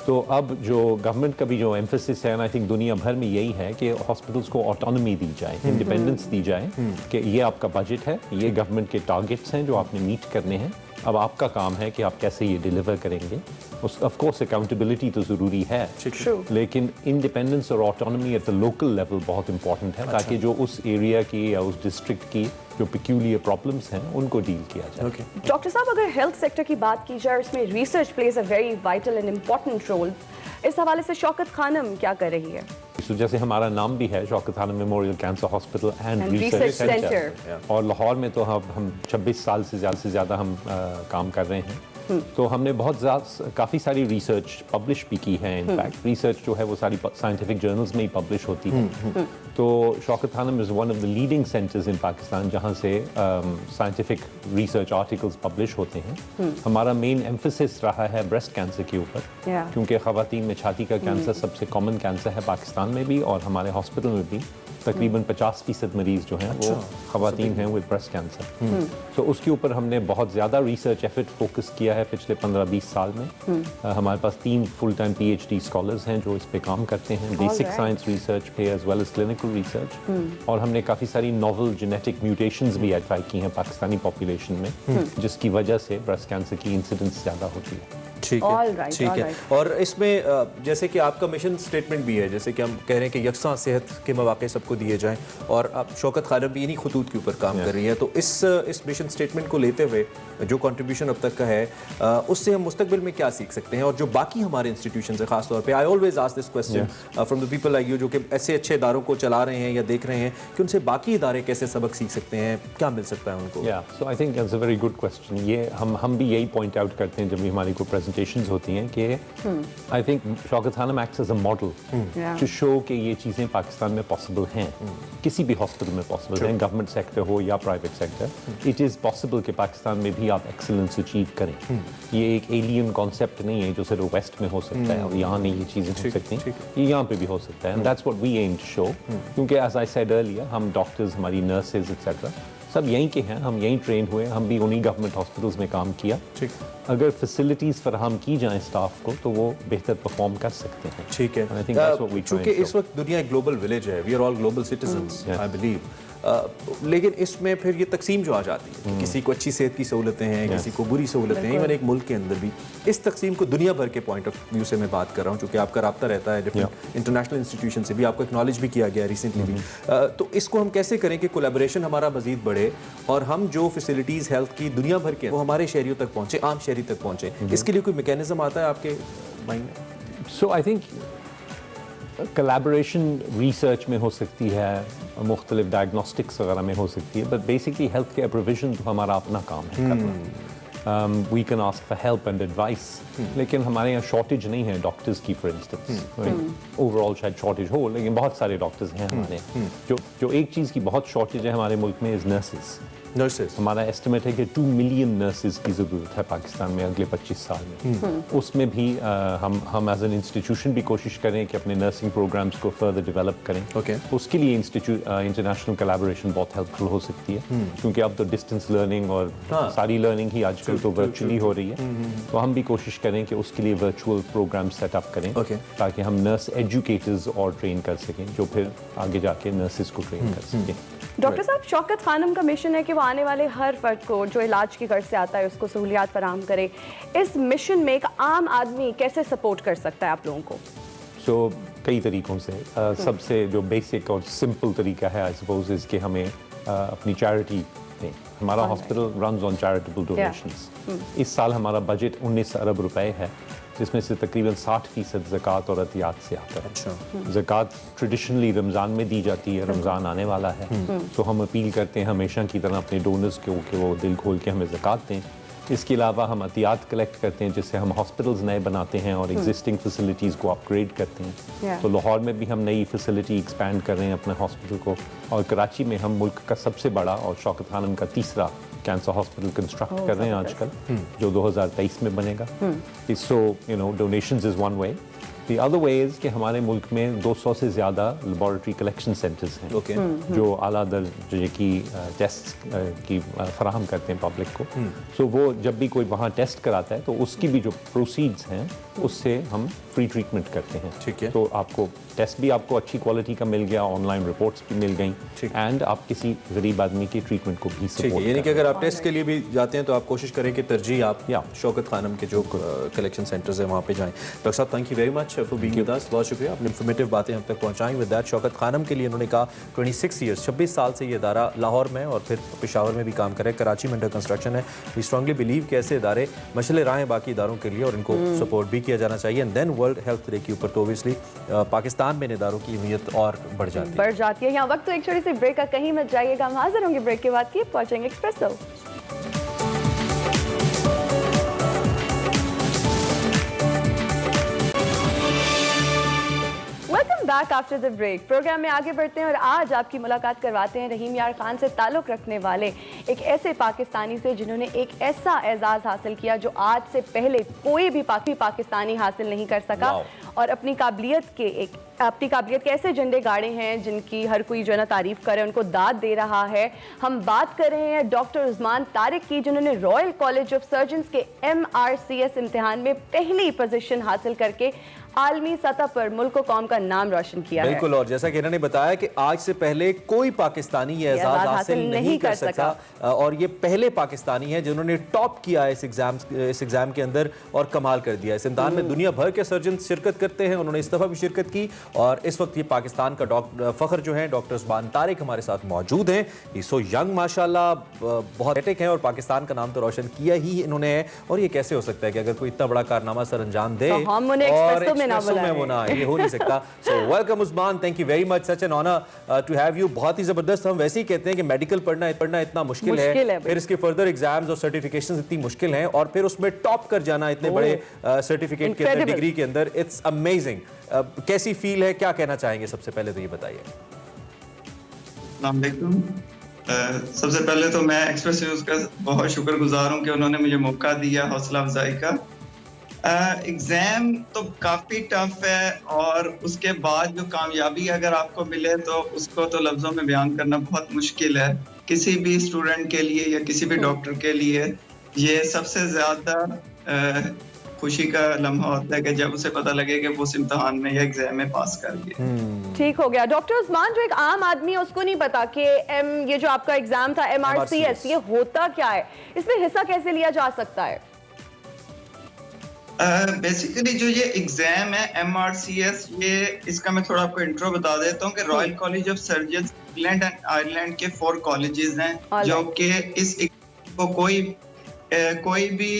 तो अब जो गवर्नमेंट का भी जो एम्फेसिस है, आई थिंक दुनिया भर में यही है कि हॉस्पिटल्स को ऑटोनॉमी दी जाए, इंडिपेंडेंस दी जाए कि ये आपका बजट है, ये गवर्नमेंट के टारगेट्स हैं जो आपने मीट करने हैं, अब आपका काम है कि आप कैसे ये डिलीवर करेंगे। ऑफ कोर्स अकाउंटेबिलिटी तो ज़रूरी है, लेकिन इंडिपेंडेंस और autonomy at the local level बहुत इंपॉर्टेंट है, ताकि जो उस एरिया की या उस डिस्ट्रिक्ट की जो पेक्यूलियर प्रॉब्लम्स हैं उनको डील किया जाए। डॉक्टर साहब, अगर हेल्थ सेक्टर की बात की जाए, उसमें research plays a very vital and important role. इस हवाले से शौकत खानम क्या कर रही है? तो जैसे हमारा नाम भी है Shaukat Khanum memorial cancer hospital and research centre, और लाहौर में तो हम 26 साल से ज़्यादा हम काम कर रहे हैं। तो हमने काफ़ी सारी रिसर्च पब्लिश भी की है। इनफैक्ट रिसर्च जो है वो सारी साइंटिफिक जर्नल्स में ही पब्लिश होती है। तो Shaukat Khanum is one of the leading centres in Pakistan जहाँ से साइंटिफिक रिसर्च आर्टिकल्स पब्लिश होते हैं। हमारा मेन एम्फेसिस रहा है ब्रेस्ट कैंसर के ऊपर, क्योंकि ख़वातीन में छाती का कैंसर सबसे कॉमन कैंसर है पाकिस्तान में भी, और हमारे हॉस्पिटल में भी तकरीबन 50% मरीज़ जो हैं वो ख़वातीन हैं विद ब्रेस्ट कैंसर। तो उसके ऊपर हमने बहुत ज़्यादा रिसर्च एफर्ट फोकस किया है पिछले 15-20 साल में। हमारे पास 3 फुल टाइम PhD स्कॉलर्स हैं जो इस पे काम करते हैं, बेसिक साइंस रिसर्च पे as well as clinical research. और हमने काफ़ी सारी नॉवल जेनेटिक म्यूटेशंस भी आइडेंटिफाई की हैं पाकिस्तानी पॉपुलेशन में, जिसकी वजह से ब्रेस्ट कैंसर की इंसिडेंस ज़्यादा होती है। ठीक है, ठीक है। और इसमें जैसे कि आपका मिशन स्टेटमेंट भी है, जैसे कि हम कह रहे हैं कि यकसां सेहत के मौके सबको दिए जाएं, और अब शौकत खानम भी इन्हीं खतूत के ऊपर काम कर रही है। तो इस मिशन स्टेटमेंट को लेते हुए जो कंट्रीब्यूशन अब तक का है, उससे हम मुस्तकबिल में क्या सीख सकते हैं, और जो बाकी हमारे इंस्टीट्यूशन है खासतौर पे, I always ask this question from the people like you जो कि ऐसे अच्छे इदारों को चला रहे हैं या देख रहे हैं, कि उनसे बाकी इदारे कैसे सबक सीख सकते हैं, क्या मिल सकता है उनको? So I think that's a very good question. ये हम भी यही पॉइंट आउट करते हैं जब भी हमारी कोई प्रेजेंटेशंस होती हैं कि I think Shaukat Khanum acts as a model to show कि ये चीज़ें पाकिस्तान में पॉसिबल हैं, किसी भी हॉस्पिटल में पॉसिबल हैं, गवर्नमेंट सेक्टर हो या private sector. It is possible कि पाकिस्तान में भी आप एक्सीलेंस अचीव करें। ये एक एलियन कॉन्सेप्ट नहीं है जो सिर्फ वेस्ट में हो सकता है और यहाँ नहीं ये चीज़ें हो सकती हैं, ये यहाँ पे भी हो सकता है। And that's what we aim to show, क्योंकि एज आई सेड अर्लियर हम डॉक्टर्स, हमारी नर्सेज एक्सेट्रा सब यहीं के हैं, हम यहीं ट्रेन हुए, हम भी उन्हीं गवर्नमेंट हॉस्पिटल्स में काम किया। ठीक। अगर फैसिलिटीज़ फराहम की जाएं स्टाफ को तो वो बेहतर परफॉर्म कर सकते हैं। ठीक है। चूँकि इस वक्त दुनिया एक ग्लोबल विलेज है, we are all global citizens I believe, लेकिन इसमें फिर ये तकसीम जो आ जाती है कि किसी को अच्छी सेहत की सहूलतें हैं, किसी को बुरी सहूलतें हैं, इवन एक मुल्क के अंदर भी इस तकसीम को दुनिया भर के पॉइंट ऑफ व्यू से मैं बात कर रहा हूँ, क्योंकि आपका राब्ता रहता है डिफरेंट इंटरनेशनल इंस्टीट्यूशन से भी, आपको एक्नॉलेज भी किया गया रिसेंटली भी। तो इसको हम कैसे करें कि कोलैबोरेशन हमारा मजीद बढ़े और हम जो फैसिलिटीज़ हेल्थ की दुनिया भर के वो हमारे शहरियों तक पहुँचे, आम शहरी तक पहुँचे, इसके लिए कोई मैकेनिज्म आता है आपके माइंड में? सो आई थिंक कोलैबोरेशन रिसर्च में हो सकती है, मुख्तलिफ डायग्नोस्टिक्स वगैरह में हो सकती है, but basically health care provision तो हमारा अपना काम है करना। We can ask for help and advice, लेकिन हमारे यहाँ शॉर्टेज नहीं है डॉक्टर्स की, फॉर इंस्टेंस ओवरऑल शायद शॉर्टेज हो, लेकिन बहुत सारे डॉक्टर्स हैं हमारे यहाँ। जो एक चीज़ की बहुत शॉर्टेज है हमारे मुल्क में इज़ नर्सेज। हमारा एस्टिमेट है कि 2 मिलियन नर्सेज की ज़रूरत है पाकिस्तान में अगले 25 साल में। उसमें भी हम एज एन इंस्टीट्यूशन भी कोशिश करें कि अपने नर्सिंग प्रोग्राम्स को फर्दर डेवलप करें। उसके लिए इंटरनेशनल कोलैबोरेशन बहुत हेल्पफुल हो सकती है, क्योंकि अब तो डिस्टेंस लर्निंग और सारी लर्निंग ही आजकल तो वर्चुअली हो रही है। तो हम भी कोशिश करें कि उसके लिए वर्चुअल प्रोग्राम सेटअप करें, ताकि हम नर्स एजुकेटर्स और ट्रेन कर सकें, जो फिर आगे जाके नर्सेज को ट्रेन कर सकें। डॉक्टर साहब, शौकत खानम का मिशन है कि वो आने वाले हर फर्द को जो इलाज की गर्ज से आता है उसको सहूलियात फराहम करे। इस मिशन में एक आम आदमी कैसे सपोर्ट कर सकता है आप लोगों को? सो कई तरीक़ों से सबसे जो बेसिक और सिंपल तरीका है आई सपोज इज़ कि हमें अपनी चैरिटी दें। हमारा hospital runs on charitable donations. इस साल हमारा बजट 19 अरब रुपए है, जिसमें से तकरीबन 60% ज़कात और अतियात से आता है। अच्छा। ज़कात ट्रेडिशनली रमज़ान में दी जाती है, रमज़ान आने वाला है, तो हम अपील करते हैं हमेशा की तरह अपने डोनर्स को कि वो दिल खोल के हमें ज़कात दें। इसके अलावा हम अतियात कलेक्ट करते हैं, जिससे हम हॉस्पिटल्स नए बनाते हैं और एग्जिस्टिंग फैसिलिटीज़ को अपग्रेड करते हैं। तो लाहौर में भी हम नई फैसिलिटी एक्सपैंड कर रहे हैं अपने हॉस्पिटल को, और कराची में हम मुल्क का सबसे बड़ा और शौकत खानम का तीसरा कैंसर हॉस्पिटल कंस्ट्रक्ट कर रहे हैं आजकल, जो 2023 में बनेगा। So donations is one way. The other way is कि हमारे मुल्क में 200 से ज़्यादा लेबॉरेटरी कलेक्शन सेंटर्स हैं, जो आला दर्जे की टेस्ट की फराहम करते हैं पब्लिक को। सो वो जब भी कोई वहाँ टेस्ट कराता है तो उसकी भी जो प्रोसीड्स हैं उससे हम फ्री ट्रीटमेंट करते हैं। ठीक है। तो आपको टेस्ट भी आपको अच्छी क्वालिटी का मिल गया, ऑनलाइन रिपोर्ट्स भी मिल गई, एंड आप किसी गरीब आदमी की ट्रीटमेंट को भी सपोर्ट। यानी कि अगर आप टेस्ट के लिए भी जाते हैं तो आप कोशिश करें कि तरजीह आप शौकत खानम के जो कलेक्शन सेंटर्स हैं वहाँ पे जाएं। डॉक्टर साहब, thank you very much for being with us. बहुत शुक्रिया, आपने इन्फॉर्मेटिव बातें हम तक पहुँचाई। विद दैट, शौकत खानम के लिए उन्होंने कहा 26 ईयर्स 26 साल से ये इदारा लाहौर में और फिर पेशावर में भी काम करे, कराची में अंडर कंस्ट्रक्शन है। वी स्ट्रांगली बिलीव कि ऐसे इदारे मशले राह हैं बाकी इदारों के लिए और इनको सपोर्ट भी किया जाना चाहिए। And then world health day के ऊपर तो ओबियसली पाकिस्तान में इन इदारों की अहमियत और बढ़ जाती है। यहाँ वक्त तो एक छोटी सी ब्रेक का, कहीं मत जाइएगा, हम हाजिर होंगे ब्रेक के बाद की पहुंचेंगे Expresso. Back after the break. Program में आगे बढ़ते हैं और आज आपकी मुलाकात करवाते हैं रहीम यार खान से ताल्लुक़ रखने वाले एक ऐसे पाकिस्तानी से जिन्होंने एक ऐसा एजाज़ हासिल किया जो आज से पहले कोई भी पाकिस्तानी हासिल नहीं कर सका, और अपनी काबिलियत के ऐसे झंडे गाड़े हैं जिनकी हर कोई जो है ना तारीफ करे, उनको दाद दे रहा है। हम बात कर रहे हैं डॉक्टर उस्मान तारिक की, जिन्होंने रॉयल कॉलेज ऑफ सर्जन्स के MRCS इम्तिहान में पहली पोजीशन हासिल करके आलमी सतह पर मुल्क कौम का नाम रोशन किया है। बिल्कुल, और जैसा कि इन्होंने बताया कि आज से पहले कोई पाकिस्तानी ये एजाज हासिल नहीं कर सका, और ये पहले पाकिस्तानी है जिन्होंने टॉप किया इस एग्जाम के अंदर और कमाल कर दिया। इस इम्तिहान में दुनिया भर के सर्जन शिरकत करते हैं, उन्होंने इस दफा भी शिरकत की, और इस वक्त ये पाकिस्तान का फख्र जो है डॉक्टर उस्मान तारिक हमारे साथ मौजूद हैं। ये सो यंग माशाल्लाह, बहुत एटेक हैं और पाकिस्तान का नाम तो रोशन किया ही इन्होंने है। और ये कैसे हो सकता है कि अगर कोई इतना बड़ा कारनामा सर अंजाम दे और में वो ना, ये हो नहीं सकता। So welcome Usman, thank you very much, such an honour to have you. बहुत ही जबरदस्त। हम वैसे ही कहते हैं कि मेडिकल पढ़ना इतना मुश्किल है, फिर इसके फर्दर एग्जाम्स और सर्टिफिकेशंस इतनी मुश्किल हैं, और फिर उसमें टॉप कर जाना इतने बड़े सर्टिफिकेट के अंदर, डिग्री के अंदर, इट्स अमेजिंग। कैसी फील है, क्या कहना चाहेंगे? सबसे पहले तो ये बताइए। सबसे पहले तो मैं एक्सप्रेस न्यूज़ का बहुत शुक्रगुजार हूँ कि उन्होंने मुझे मौका दिया हौसला अफजाई का। एग्जाम तो काफ़ी टफ है, और उसके बाद जो कामयाबी अगर आपको मिले तो उसको तो लफ्ज़ों में बयान करना बहुत मुश्किल है। किसी भी स्टूडेंट के लिए या किसी भी डॉक्टर के लिए ये सबसे ज्यादा खुशी का लम्हा होता है कि जब उसे पता लगे कि वो उस इम्तिहान में या एग्जाम में पास कर गया। ठीक हो गया। डॉक्टर उस्मान, जो एक आम आदमी है उसको नहीं पता कि ये जो आपका एग्जाम था MRCS, ये होता क्या है, इसमें हिस्सा कैसे लिया जा सकता है? बेसिकली जो ये एग्जाम है MRCS, ये इसका मैं थोड़ा आपको इंट्रो बता देता हूँ कि royal college of surgeon England and Ireland के 4 कॉलेजेस हैं जो कि इस को कोई भी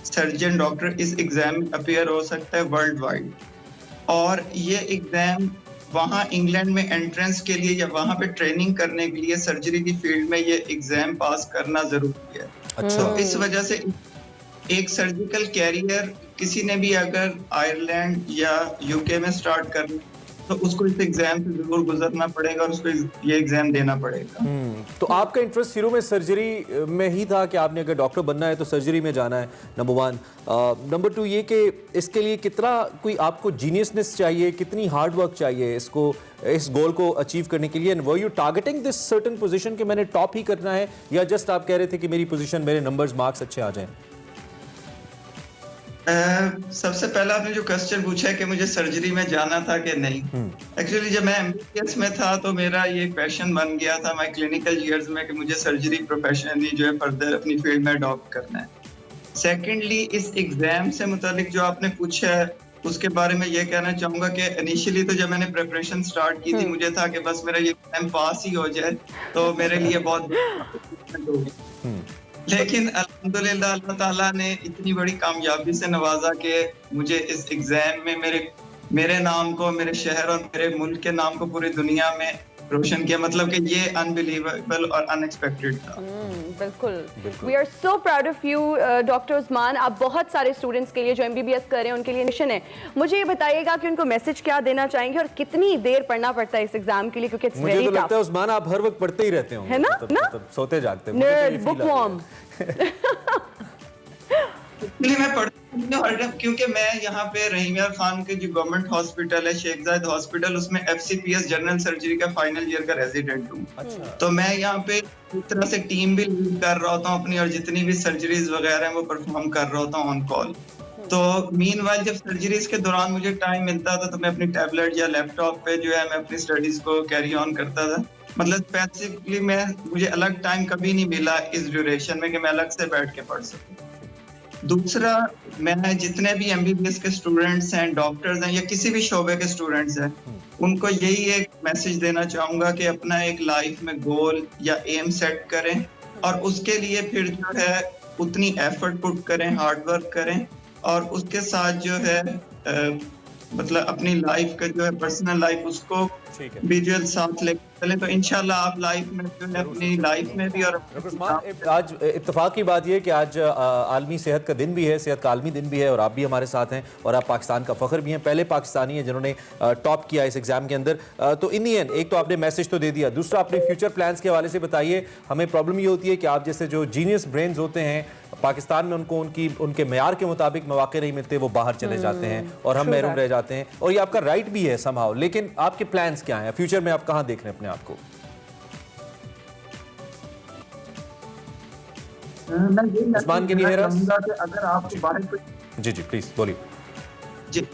सर्जन डॉक्टर इस एग्जाम में अपीयर हो सकता है वर्ल्ड वाइड। और ये एग्जाम वहाँ इंग्लैंड में एंट्रेंस के लिए या वहाँ पे ट्रेनिंग करने के लिए सर्जरी की फील्ड में ये एग्जाम पास करना जरूरी है। तो इस वजह से एक सर्जिकल कैरियर किसी ने भी अगर आयरलैंड या UK में स्टार्ट करना तो उसको इस एग्जाम से जरूर गुजरना पड़ेगा और उसको ये एग्जाम देना पड़ेगा। तो आपका इंटरेस्ट शुरू में सर्जरी में ही था कि आपने अगर डॉक्टर बनना है तो सर्जरी में जाना है, नंबर 1। नंबर 2 ये कि इसके लिए कितना कोई आपको जीनियसनेस चाहिए, कितनी हार्ड वर्क चाहिए इस गोल को अचीव करने के लिए? And were you targeting this certain position कि मैंने टॉप ही करना है, या जस्ट आप कह रहे थे कि मेरी पोजीशन, मेरे नंबर्स, मार्क्स अच्छे आ जाएं? सबसे पहला आपने जो क्वेश्चन पूछा है कि मुझे सर्जरी में जाना था कि नहीं, एक्चुअली जब मैं MBBS में था तो मेरा ये पैशन बन गया था माय क्लिनिकल इयर्स में कि मुझे सर्जरी प्रोफेशन ही जो है फर्दर अपनी फील्ड में अडॉप्ट करना है। सेकेंडली, इस एग्जाम से मुतालिक जो आपने पूछा है उसके बारे में ये कहना चाहूंगा कि इनिशियली तो जब मैंने प्रिपरेशन स्टार्ट की थी मुझे था कि बस मेरा ये एग्जाम पास ही हो जाए तो मेरे लिए बहुत लेकिन अल्हम्दुलिल्लाह अल्लाह ताला ने इतनी बड़ी कामयाबी से नवाजा कि मुझे इस एग्जाम में मेरे नाम को, मेरे शहर और मेरे मुल्क के नाम को पूरी दुनिया में रोशन किया। मतलब कि ये अनबिलीवेबल और अनएक्सपेक्टेड था। बिल्कुल। We are so proud of you doctor Usman. आप बहुत सारे स्टूडेंट्स के लिए जो MBBS कर रहे हैं उनके लिए मिशन है। मुझे ये बताइएगा कि उनको मैसेज क्या देना चाहेंगे और कितनी देर पढ़ना पड़ता है इस एग्जाम के लिए, क्योंकि इट्स वेरी टफ। मुझे तो लगता है उस्मान आप हर वक्त पढ़ते ही रहते होंगे, है ना? मतलब सोते जागते नर्ड, बुकवर्म। मैं पढ़ता हूँ हर टाइम, क्योंकि मैं यहाँ पे रहीम यार खान के जो गवर्नमेंट हॉस्पिटल है शेख जायद हॉस्पिटल, उसमें FCPS जनरल सर्जरी का फाइनल ईयर का रेजिडेंट हूँ। तो मैं यहाँ पे इस तरह से टीम भी लीड कर रहा होता हूँ अपनी, और जितनी भी सर्जरीज वगैरह हैं वो परफॉर्म कर रहा होता हूँ ऑन कॉल। तो मीनवाइल जब सर्जरीज के दौरान मुझे टाइम मिलता था तो मैं अपनी टैबलेट या लैपटॉप पे जो है मैं अपनी स्टडीज को कैरी ऑन करता था। मतलब स्पेसिफिकली मुझे अलग टाइम कभी नहीं मिला इस ड्यूरेशन में कि मैं अलग से बैठ के पढ़ सकूं। दूसरा, मैं जितने भी MBBS के स्टूडेंट्स हैं, डॉक्टर्स हैं या किसी भी शोबे के स्टूडेंट्स हैं, उनको यही एक मैसेज देना चाहूंगा कि अपना एक लाइफ में गोल या एम सेट करें और उसके लिए फिर जो है उतनी एफर्ट पुट करें, हार्ड वर्क करें और उसके साथ जो है मतलब अपनी लाइफ का जो है पर्सनल लाइफ उसको भी जो साथ लेकर चले तो इंशाल्लाह आप लाइफ में जो है अपनी लाइफ में भी। और आज इत्तेफाक की बात यह है कि आज आलमी सेहत का दिन भी है, सेहत का आलमी दिन भी है और आप भी हमारे साथ हैं और आप पाकिस्तान का फख्र भी हैं, पहले पाकिस्तानी हैं जिन्होंने टॉप किया इस एग्जाम के अंदर। तो इन दी एंड एक तो आपने मैसेज तो दे दिया, दूसरा अपने फ्यूचर प्लान्स के हवाले से बताइए। हमें प्रॉब्लम ये होती है कि आप जैसे जो जीनियस ब्रेन्स होते हैं पाकिस्तान में उनको उनके मेयार के मुताबिक मौके नहीं मिलते, वो बाहर चले जाते हैं और हम महरूम रह जाते हैं, और ये आपका राइट भी है समहाउ। लेकिन आपके प्लान्स क्या हैं फ्यूचर में, आप कहाँ देख रहे हैं अपने आप को? उस्मान के लिए अगर आप बाहर जी प्लीज बोलिए। जी,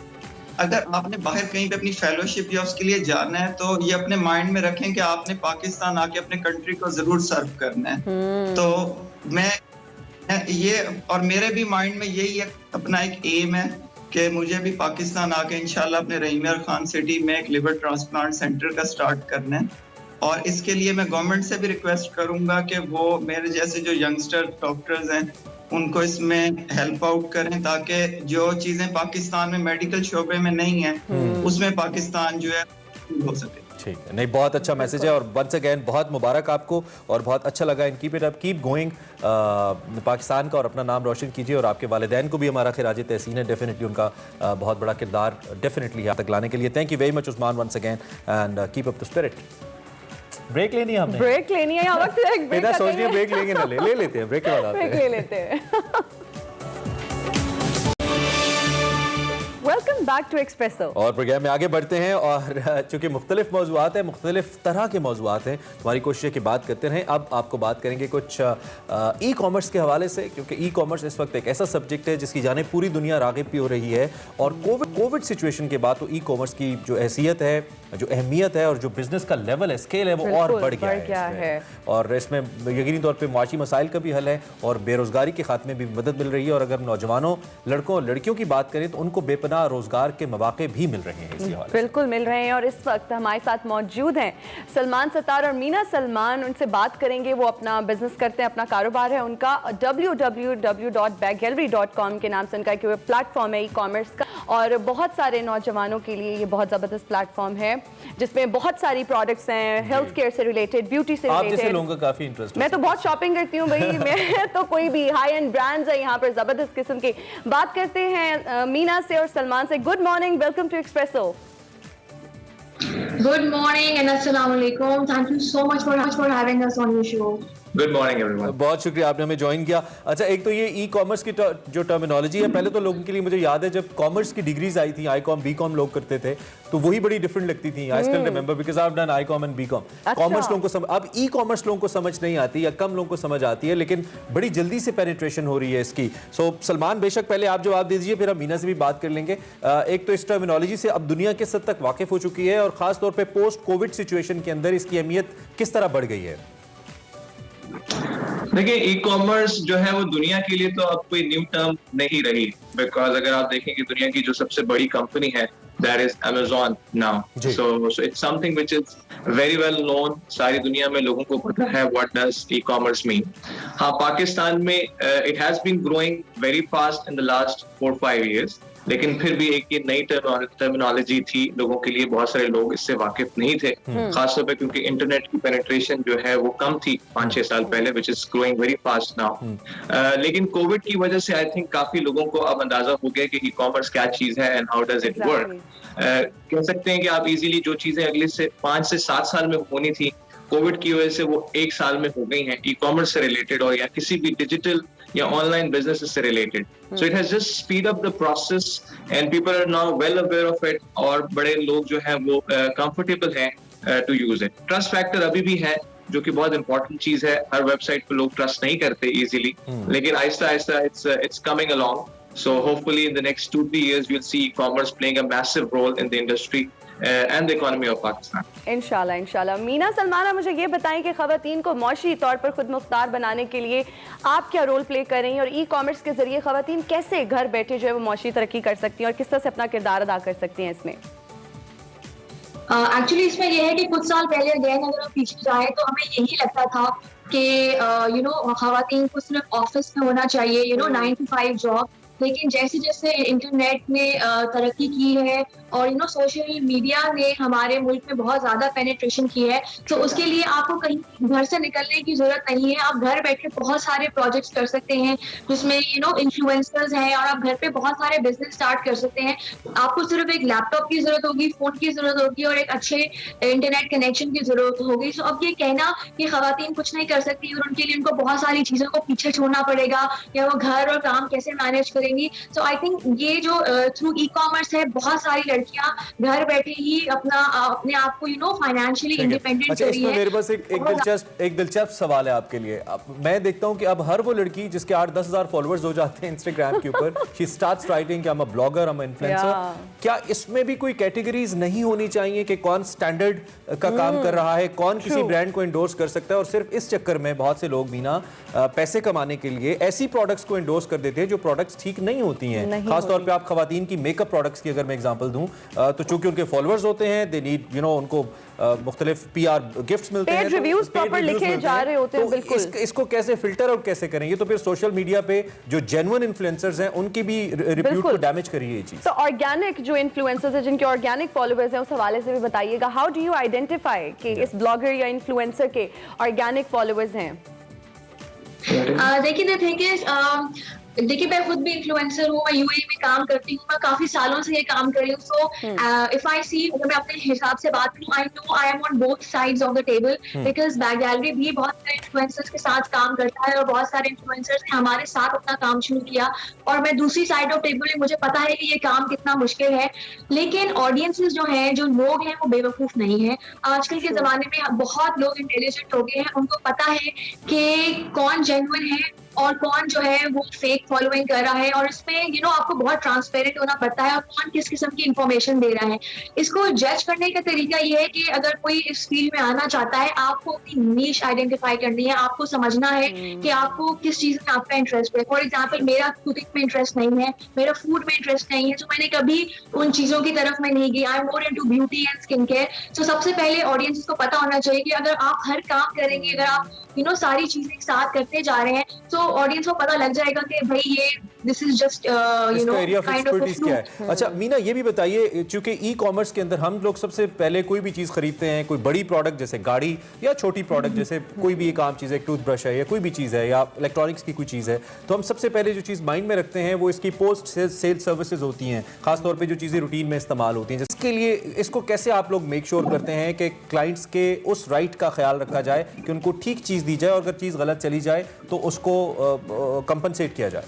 अगर आपने बाहर कहीं पे अपनी फेलोशिप या उसके लिए जाना है तो ये अपने माइंड में रखें कि आपने पाकिस्तान आके अपने कंट्री को जरूर सर्व करना है। तो मैं ये और मेरे भी माइंड में यही अपना एक एम है कि मुझे भी पाकिस्तान आके इंशाल्लाह अपने रहीम यार खान सिटी में एक लिवर ट्रांसप्लांट सेंटर का स्टार्ट करना है। और इसके लिए मैं गवर्नमेंट से भी रिक्वेस्ट करूंगा कि वो मेरे जैसे जो यंगस्टर डॉक्टर्स हैं उनको इसमें हेल्प आउट करें ताकि जो चीजें पाकिस्तान में मेडिकल शोबे में नहीं है उसमें पाकिस्तान जो है हो सके। ठीक है, नहीं बहुत अच्छा मैसेज है और वंस अगेन बहुत मुबारक आपको और बहुत अच्छा लगा। In keep it up, keep going, Pakistan का और अपना नाम रोशन कीजिए और आपके वालिदैन को भी हमारा खिराज तहसीन है। डेफिनेटली उनका बहुत बड़ा किरदार डेफिनेटली यहाँ तक लाने के लिए। Thank you very much Usman once again and keep up the spirit. Break लेनी है हमने, ब्रेक लेनी है यहाँ वक्त बेटा सोच रही है ब्रेक लेंगे ना, ले लेते हैं, ब्रेक के बाद आते हैं, ब्रेक ले लेते हैं। Welcome back to Expresso. और प्रोग्राम में आगे बढ़ते हैं और चूंकि मुख्तलिफ मौज़ूआत हैं, मुख्तलिफ तरह के मौज़ूआत हैं, हमारी कोशिश है कि बात करते रहें। अब आपको बात करेंगे कुछ ई कॉमर्स के हवाले से, क्योंकि ई कॉमर्स इस वक्त एक ऐसा सब्जेक्ट है जिसकी जाने पूरी दुनिया राग़िब भी हो रही है। और कोविड सिचुएशन के बाद तो ई कॉमर्स की जो हैसियत है, जो अहमियत है और जो बिजनेस का लेवल है, स्केल है, वो और बढ़ गया है। और इसमें यकीनी तौर पे माशी मसाइल का भी हल है और बेरोजगारी के खात्मे में भी मदद मिल रही है। और अगर नौजवानों, लड़कों और लड़कियों की बात करें तो उनको बेपनाह रोजगार के मौके भी मिल रहे हैं। इसी हवाले से बिल्कुल मिल रहे हैं। और इस वक्त हमारे साथ मौजूद हैं सलमान सत्तार और मीना सलमान। उनसे बात करेंगे, वो अपना बिजनेस करते हैं, अपना कारोबार है उनका www.baggallery.com के नाम से उनका एक प्लेटफॉर्म है ई कॉमर्स का। और बहुत सारे नौजवानों के लिए ये बहुत ज़बरदस्त प्लेटफॉर्म है जिसमें बहुत सारी प्रोडक्ट्स हैं, हेल्थ केयर से रिलेटेड, ब्यूटी से रिलेटेड। आप जैसे लोगों का काफी इंटरेस्ट। मैं तो बहुत शॉपिंग करती हूँ भाई, मैं तो कोई भी हाई एंड ब्रांड्स है यहाँ पर जबरदस्त किस्म की। बात करते हैं मीना से और सलमान से। Good morning, welcome to Expresso. Good morning and assalamu alaikum. Thank you so much for having us on your show. Good morning everyone. बहुत शुक्रिया आपने हमें ज्वाइन किया। अच्छा, एक तो ये ई कॉमर्स की जो टर्मिनोलॉजी है, पहले तो लोगों के लिए मुझे याद है जब कॉमर्स की डिग्रीज आई थी, आई.कॉम बी.कॉम लोग करते थे, तो वही बड़ी डिफरेंट लगती थी। I still remember because I have done I Com and B Com. Commerce लोगों को अब ई कॉमर्स लोगों को समझ नहीं आती या कम लोगों को समझ आती है, लेकिन बड़ी जल्दी से पेनिट्रेशन हो रही है इसकी। सो सलमान, बेशक पहले आप जवाब दे दीजिए, फिर हम मीना से भी बात कर लेंगे। एक तो इस टर्मिनोलॉजी से अब दुनिया किस हद तक वाकिफ हो चुकी है और खासतौर पर पोस्ट कोविड सिचुएशन के अंदर इसकी अहमियत किस तरह बढ़ गई है? देखिए, ई कॉमर्स जो है वो दुनिया के लिए तो अब कोई न्यू टर्म नहीं रही, बिकॉज अगर आप देखें कि दुनिया की जो सबसे बड़ी कंपनी है that is Amazon now. So it's something which is very well known, सारी दुनिया में लोगों को पता है what does e commerce mean. हाँ, पाकिस्तान में it has been growing very fast in the last 4-5 years, लेकिन फिर भी एक ये नई टर्मिनोलॉजी थी, लोगों के लिए बहुत सारे लोग इससे वाकिफ नहीं थे, खासतौर पे क्योंकि इंटरनेट की पेनिट्रेशन जो है वो कम थी 5-6 साल पहले, which is growing very fast now. लेकिन कोविड की वजह से आई थिंक काफी लोगों को अब अंदाजा हो गया कि ई कॉमर्स क्या चीज है and how does it work. कह सकते हैं कि आप इजीली जो चीजें अगले से 5 से 7 साल में होनी थी, कोविड की वजह से वो 1 साल में हो गई हैं, ई कॉमर्स से रिलेटेड और या किसी भी डिजिटल या ऑनलाइन बिजनेस से related. So it has just speed up the process and people are now well aware of it, और बड़े लोग जो हैं वो कंफर्टेबल हैं to use it. Trust factor अभी भी है, जो कि बहुत इंपॉर्टेंट चीज है। हर वेबसाइट पे लोग ट्रस्ट नहीं करते इजीली, लेकिन Aahista Aahista it's coming along. So hopefully in the next 2-3 years we'll see e-commerce playing a massive role in the industry and the economy of Pakistan. इंशाल्लाह इंशाल्लाह। मीना सलमान, मुझे ये बताएं कि खवातीन को मौशी तौर पर खुद मुख्तार बनाने के लिए आप क्या रोल प्ले कर रही हैं और ई कॉमर्स के जरिए खवातीन कैसे घर बैठे जो है वो मौशी तरक्की कर सकती हैं और किस तरह से अपना किरदार अदा कर सकती हैं इसमें? एक्चुअली इसमें यह है कि कुछ साल पहले अगेन अगर हम पीछे जाए तो हमें यही लगता था कि खवातीन को सिर्फ ऑफिस में होना चाहिए, 9 to 5 जॉब। लेकिन जैसे जैसे इंटरनेट ने तरक्की की है और सोशल मीडिया ने हमारे मुल्क में बहुत ज्यादा पेनिट्रेशन की है, तो उसके लिए आपको कहीं घर से निकलने की जरूरत नहीं है। आप घर बैठे बहुत सारे प्रोजेक्ट्स कर सकते हैं जिसमें इन्फ्लुएंसर्स हैं और आप घर पे बहुत सारे बिजनेस स्टार्ट कर सकते हैं। आपको सिर्फ एक लैपटॉप की जरूरत होगी, फोन की जरूरत होगी और एक अच्छे इंटरनेट कनेक्शन की जरूरत होगी। सो अब ये कहना कि खवातीन कुछ नहीं कर सकती और उनके लिए उनको बहुत सारी चीजों को पीछे छोड़ना पड़ेगा या वो घर और काम कैसे मैनेज करेंगी, सो आई थिंक ये जो थ्रू ई कॉमर्स है, बहुत सारी लड़कियां घर बैठे ही अपने आप को फाइनेंशियली इंडिपेंडेंट हो रही है। मेरे पास एक दिलचस्प सवाल है आपके लिए। मैं देखता हूं कि अब हर वो लड़की जिसके 8-10 हजार फॉलोअर्स हो जाते हैं इंस्टाग्राम के ऊपर, शी स्टार्ट्स राइटिंग कि I am a blogger, I am influencer. क्या इसमें भी कोई कैटेगरीज नहीं होनी चाहिए कि कौन स्टैंडर्ड का काम कर रहा है, कौन किसी ब्रांड को एंडोर्स कर सकता है? और सिर्फ इस चक्कर में बहुत से लोग मीना पैसे कमाने के लिए ऐसी प्रोडक्ट्स को एंडोर्स कर देते हैं जो प्रोडक्ट्स ठीक नहीं होती हैं। खासतौर पे आप खवातीन की मेकअप प्रोडक्ट्स की अगर मैं एग्जांपल दूं, तो चूंकि उनके फॉलोअर्स होते हैं, दे नीड उनको मुख्तलिफ PR गिफ्ट्स मिलते हैं, रिव्यूज प्रॉपर लिखे जा रहे होते हैं। बिल्कुल, इसको कैसे फिल्टर आउट कैसे करेंगे? तो फिर सोशल मीडिया पे जो जेन्युइन इन्फ्लुएंसर्स हैं उनकी भी रिप्यूट को डैमेज करिए ये चीज। तो ऑर्गेनिक जो इन्फ्लुएंसर्स हैं, जिनके ऑर्गेनिक फॉलोअर्स हैं, उस हवाले से भी बताइएगा। हाउ डू यू आइडेंटिफाई कि इस ब्लॉगर या इन्फ्लुएंसर के ऑर्गेनिक फॉलोअर्स हैं? देखिए, द थिंग इज देखिए मैं खुद भी इन्फ्लुएंसर हूँ, मैं यूएई में काम करती हूँ, मैं काफी सालों से ये काम कर रही हूँ। सो इफ आई सी, अगर मैं अपने हिसाब से बात करूँ, I know I am on both sides of the table, because bag gallery भी बहुत सारे इन्फ्लुएंसर्स के साथ काम करता है और बहुत सारे इन्फ्लुएंसर्स ने हमारे साथ अपना काम शुरू किया, और मैं दूसरी साइड ऑफ टेबल में मुझे पता है कि ये काम कितना मुश्किल है। लेकिन ऑडियंसेस जो हैं, जो लोग हैं, वो बेवकूफ नहीं है। आजकल के जमाने में बहुत लोग इंटेलिजेंट हो गए हैं, उनको पता है कि कौन जेन्युइन है और कौन जो है वो फेक फॉलोइंग कर रहा है, और इसमें आपको बहुत ट्रांसपेरेंट होना पड़ता है और कौन किस किस्म की इंफॉर्मेशन दे रहा है। इसको जज करने का तरीका ये है कि अगर कोई इस फील्ड में आना चाहता है, आपको अपनी नीश आइडेंटिफाई करनी है, आपको समझना है कि आपको किस चीज में आपका इंटरेस्ट है। फॉर एग्जाम्पल, मेरा कुकिंग में इंटरेस्ट नहीं है, मेरा फूड में इंटरेस्ट नहीं है, तो मैंने कभी उन चीजों की तरफ में नहीं गई। I am more into beauty and skin care. तो सबसे पहले ऑडियंस को पता होना चाहिए कि अगर आप हर काम करेंगे, अगर आप सारी चीजें एक साथ करते जा रहे हैं, तो ऑडियंस को पता लग जाएगा कि भाई ये this is just area of expertise क्या है। अच्छा मीना, ये भी बताइए, चूंकि ई कॉमर्स के अंदर हम लोग सबसे पहले कोई भी चीज खरीदते हैं, कोई बड़ी प्रोडक्ट जैसे गाड़ी या छोटी प्रोडक्ट जैसे कोई भी एक आम चीज है, टूथब्रश है या कोई भी चीज है या इलेक्ट्रॉनिक्स की कोई चीज है, तो हम सबसे पहले जो चीज माइंड में रखते हैं वो इसकी पोस्ट सेल सर्विसेज होती हैं, खासतौर पर जो चीजें रूटीन में इस्तेमाल होती हैं। जिसके लिए इसको कैसे आप लोग मेक श्योर करते हैं कि क्लाइंट्स के उस राइट का ख्याल रखा जाए कि उनको ठीक चीज दी जाए और अगर चीज गलत चली जाए तो उसको कंपनसेट किया जाए?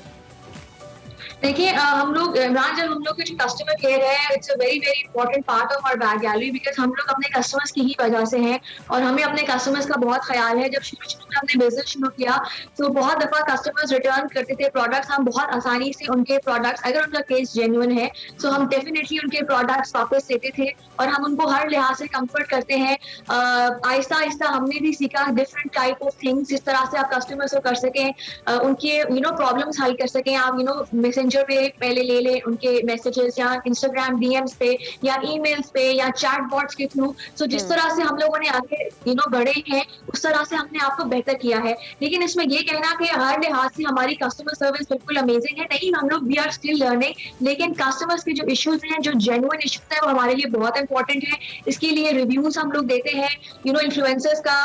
देखिए हम लोग इमरान, जब हम लोग का जो कस्टमर केयर है, it's a very very important part of our Bag Gallery, because हम लोग अपने कस्टमर्स की ही वजह से हैं और हमें अपने कस्टमर्स का बहुत ख्याल है। जब शुरू में हमने बिजनेस शुरू किया तो बहुत दफा कस्टमर्स रिटर्न करते थे प्रोडक्ट्स, हम बहुत आसानी से उनके प्रोडक्ट्स, अगर उनका केस जेन्युइन है तो हम डेफिनेटली उनके प्रोडक्ट्स वापस देते थे और हम उनको हर लिहाज से कंफर्ट करते हैं। आहिस्ता आहिस्ता हमने भी सीखा डिफरेंट टाइप ऑफ थिंग्स, जिस तरह से आप कस्टमर्स को कर सकें, उनके प्रॉब्लम्स हल कर सकें। आप मैसेंजर पे पहले ले लें उनके मैसेजेस, या इंस्टाग्राम डीएम्स पे या ईमेल्स पे या चैट बॉट्स के थ्रू। सो जिस तरह से हम लोगों ने आगे बढ़े हैं, उस तरह से हमने आपको बेहतर किया है। लेकिन इसमें ये कहना कि हर लिहाज से हमारी कस्टमर सर्विस बिल्कुल अमेजिंग है, नहीं, हम लोग वी आर स्टिल लर्निंग। लेकिन कस्टमर्स के जो इश्यूज हैं, जो जेन्युइन इश्यूज हैं, वो हमारे लिए बहुत इंपॉर्टेंट है। इसके लिए रिव्यूज हम लोग देते हैं, इन्फ्लुएंसर्स का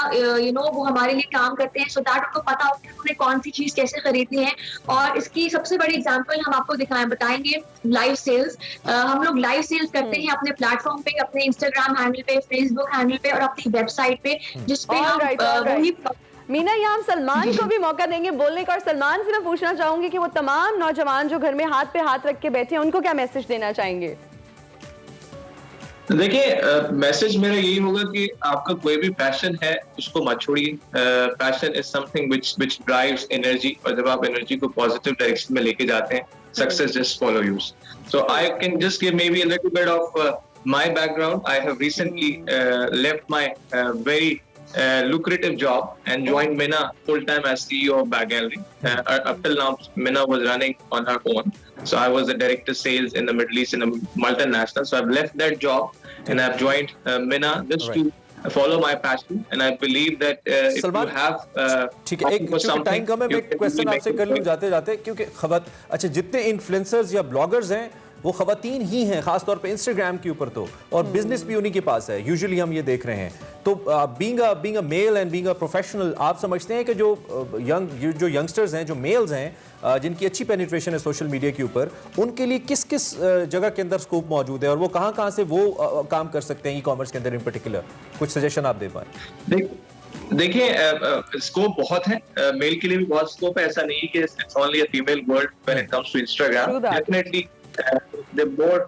वो हमारे लिए काम करते हैं, सो दैट उनको पता हो कि उन्हें कौन सी चीज कैसे खरीदनी है। और इसकी सबसे बड़ी एग्जांपल हम आपको बताएंगे लाइव सेल्स। हम लोग लाइव सेल्स करते हैं अपने प्लेटफॉर्म पे, अपने इंस्टाग्राम हैंडल पे, फेसबुक हैंडल पे और अपनी वेबसाइट पे, जिसपे हम मीना, यहाँ हम सलमान को भी मौका देंगे बोलने का, और सलमान से मैं पूछना चाहूंगी कि वो तमाम नौजवान जो घर में हाथ पे हाथ रख के बैठे हैं, उनको क्या मैसेज देना चाहेंगे? देखिए, मैसेज मेरा यही होगा कि आपका कोई भी पैशन है उसको मत छोड़िए। Passion is something which drives energy, और जब आप एनर्जी को पॉजिटिव डायरेक्शन में लेके जाते हैं, success just follow you. So I can just give may be a little bit of my background. I have recently left my very lucrative job and joined Mina full time as CEO of Bag Gallery. Up till now, Mina was running on her own. So I was the director sales in the Middle East in a multinational. So I've left that job and I've joined Mina just to follow my passion, and I believe that if you have ठीक है, एक टाइम कम है, मैं क्वेश्चन आपसे कर लूं जाते जाते, क्योंकि अच्छा जितने इन्फ्लुएंसर्स या ब्लॉगर्स हैं वो खवातीन ही हैं, खासतौर पे इंस्टाग्राम के ऊपर तो, और बिजनेस भी उन्हीं के पास है, यूजुअली हम ये देख रहे हैं। तो being a male and being a professional, आप समझते हैं कि जो यंगस्टर्स हैं, जो मेल्स हैं, जिनकी अच्छी पेनिट्रेशन है सोशल मीडिया के ऊपर, उनके लिए किस किस जगह के अंदर स्कोप मौजूद है और वो कहाँ से वो काम कर सकते हैं ई कॉमर्स के अंदर इन पर्टिकुलर? कुछ सजेशन आप दे पाए? देखिए, स्कोप बहुत है, मेल के लिए भी बहुत स्कोप है। ऐसा नहीं है कि it's only a female world when it comes to Instagram. Definitely they're more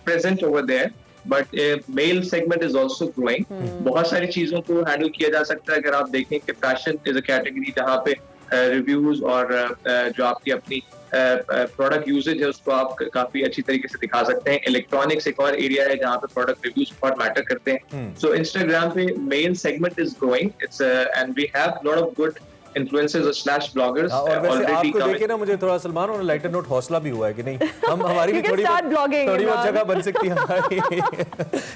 present over there, but male segment is also growing. बहुत सारी चीजों को हैंडल किया जा सकता है। अगर आप देखें कि फैशन इज अ कैटेगरी जहाँ पे रिव्यूज और जो आपकी अपनी प्रोडक्ट यूजेज है उसको आप काफी अच्छी तरीके से दिखा सकते हैं। इलेक्ट्रॉनिक्स एक और एरिया है जहाँ पे प्रोडक्ट रिव्यूज बहुत मैटर करते हैं। सो इंस्टाग्राम पे male segment is growing, it's and we have lot of good influencers slash bloggers और वैसे आपको देखे ना मुझे थोड़ा सलमान और लाइटर नोट हौसला भी हुआ है कि नहीं, हम हमारी भी थोड़ी बहुत जगह बन सकती है हमारी।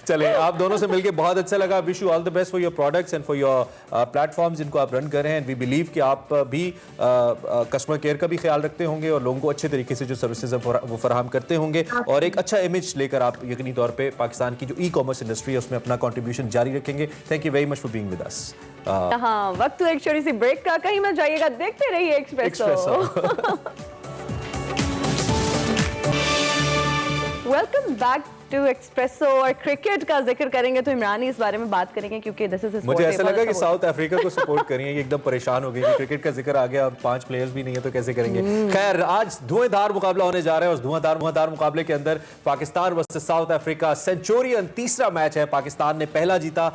चले, आप दोनों से मिलके बहुत अच्छा लगा। Wish you all the best for your products and for your platforms जिनको आप रन कर रहे हैं। वी बिलीव कि आप भी कस्टमर केयर का भी ख्याल रखते होंगे और लोगों को अच्छे तरीके से जो सर्विसेज वो फराहम करते होंगे और एक अच्छा इमेज लेकर आप यकीनी तौर पर पाकिस्तान की जो ई कॉमर्स इंडस्ट्री है उसमें अपना कॉन्ट्रीब्यूशन जारी रखेंगे। Thank you very much for being with us. हाँ, वक्त तो एक छोटी सी ब्रेक का कहीं मत जाइएगा, देखते रहिए Expresso. Welcome back to Expresso. और क्रिकेट का जिक्र करेंगे तो इमरान ही इस बारे में बात करेंगे क्योंकि दिस इज मुझे ऐसा लगा कि साउथ अफ्रीका को सपोर्ट करेंगे, एकदम परेशान हो गई कि क्रिकेट का जिक्र आ गया और 5 प्लेयर्स भी नहीं है तो कैसे करेंगे। खैर, आज धुआंधार मुकाबला होने जा रहा है। उस धुआंधार मुकाबले के अंदर Pakistan versus South Africa, Centurion तीसरा मैच है। पाकिस्तान ने पहला जीता,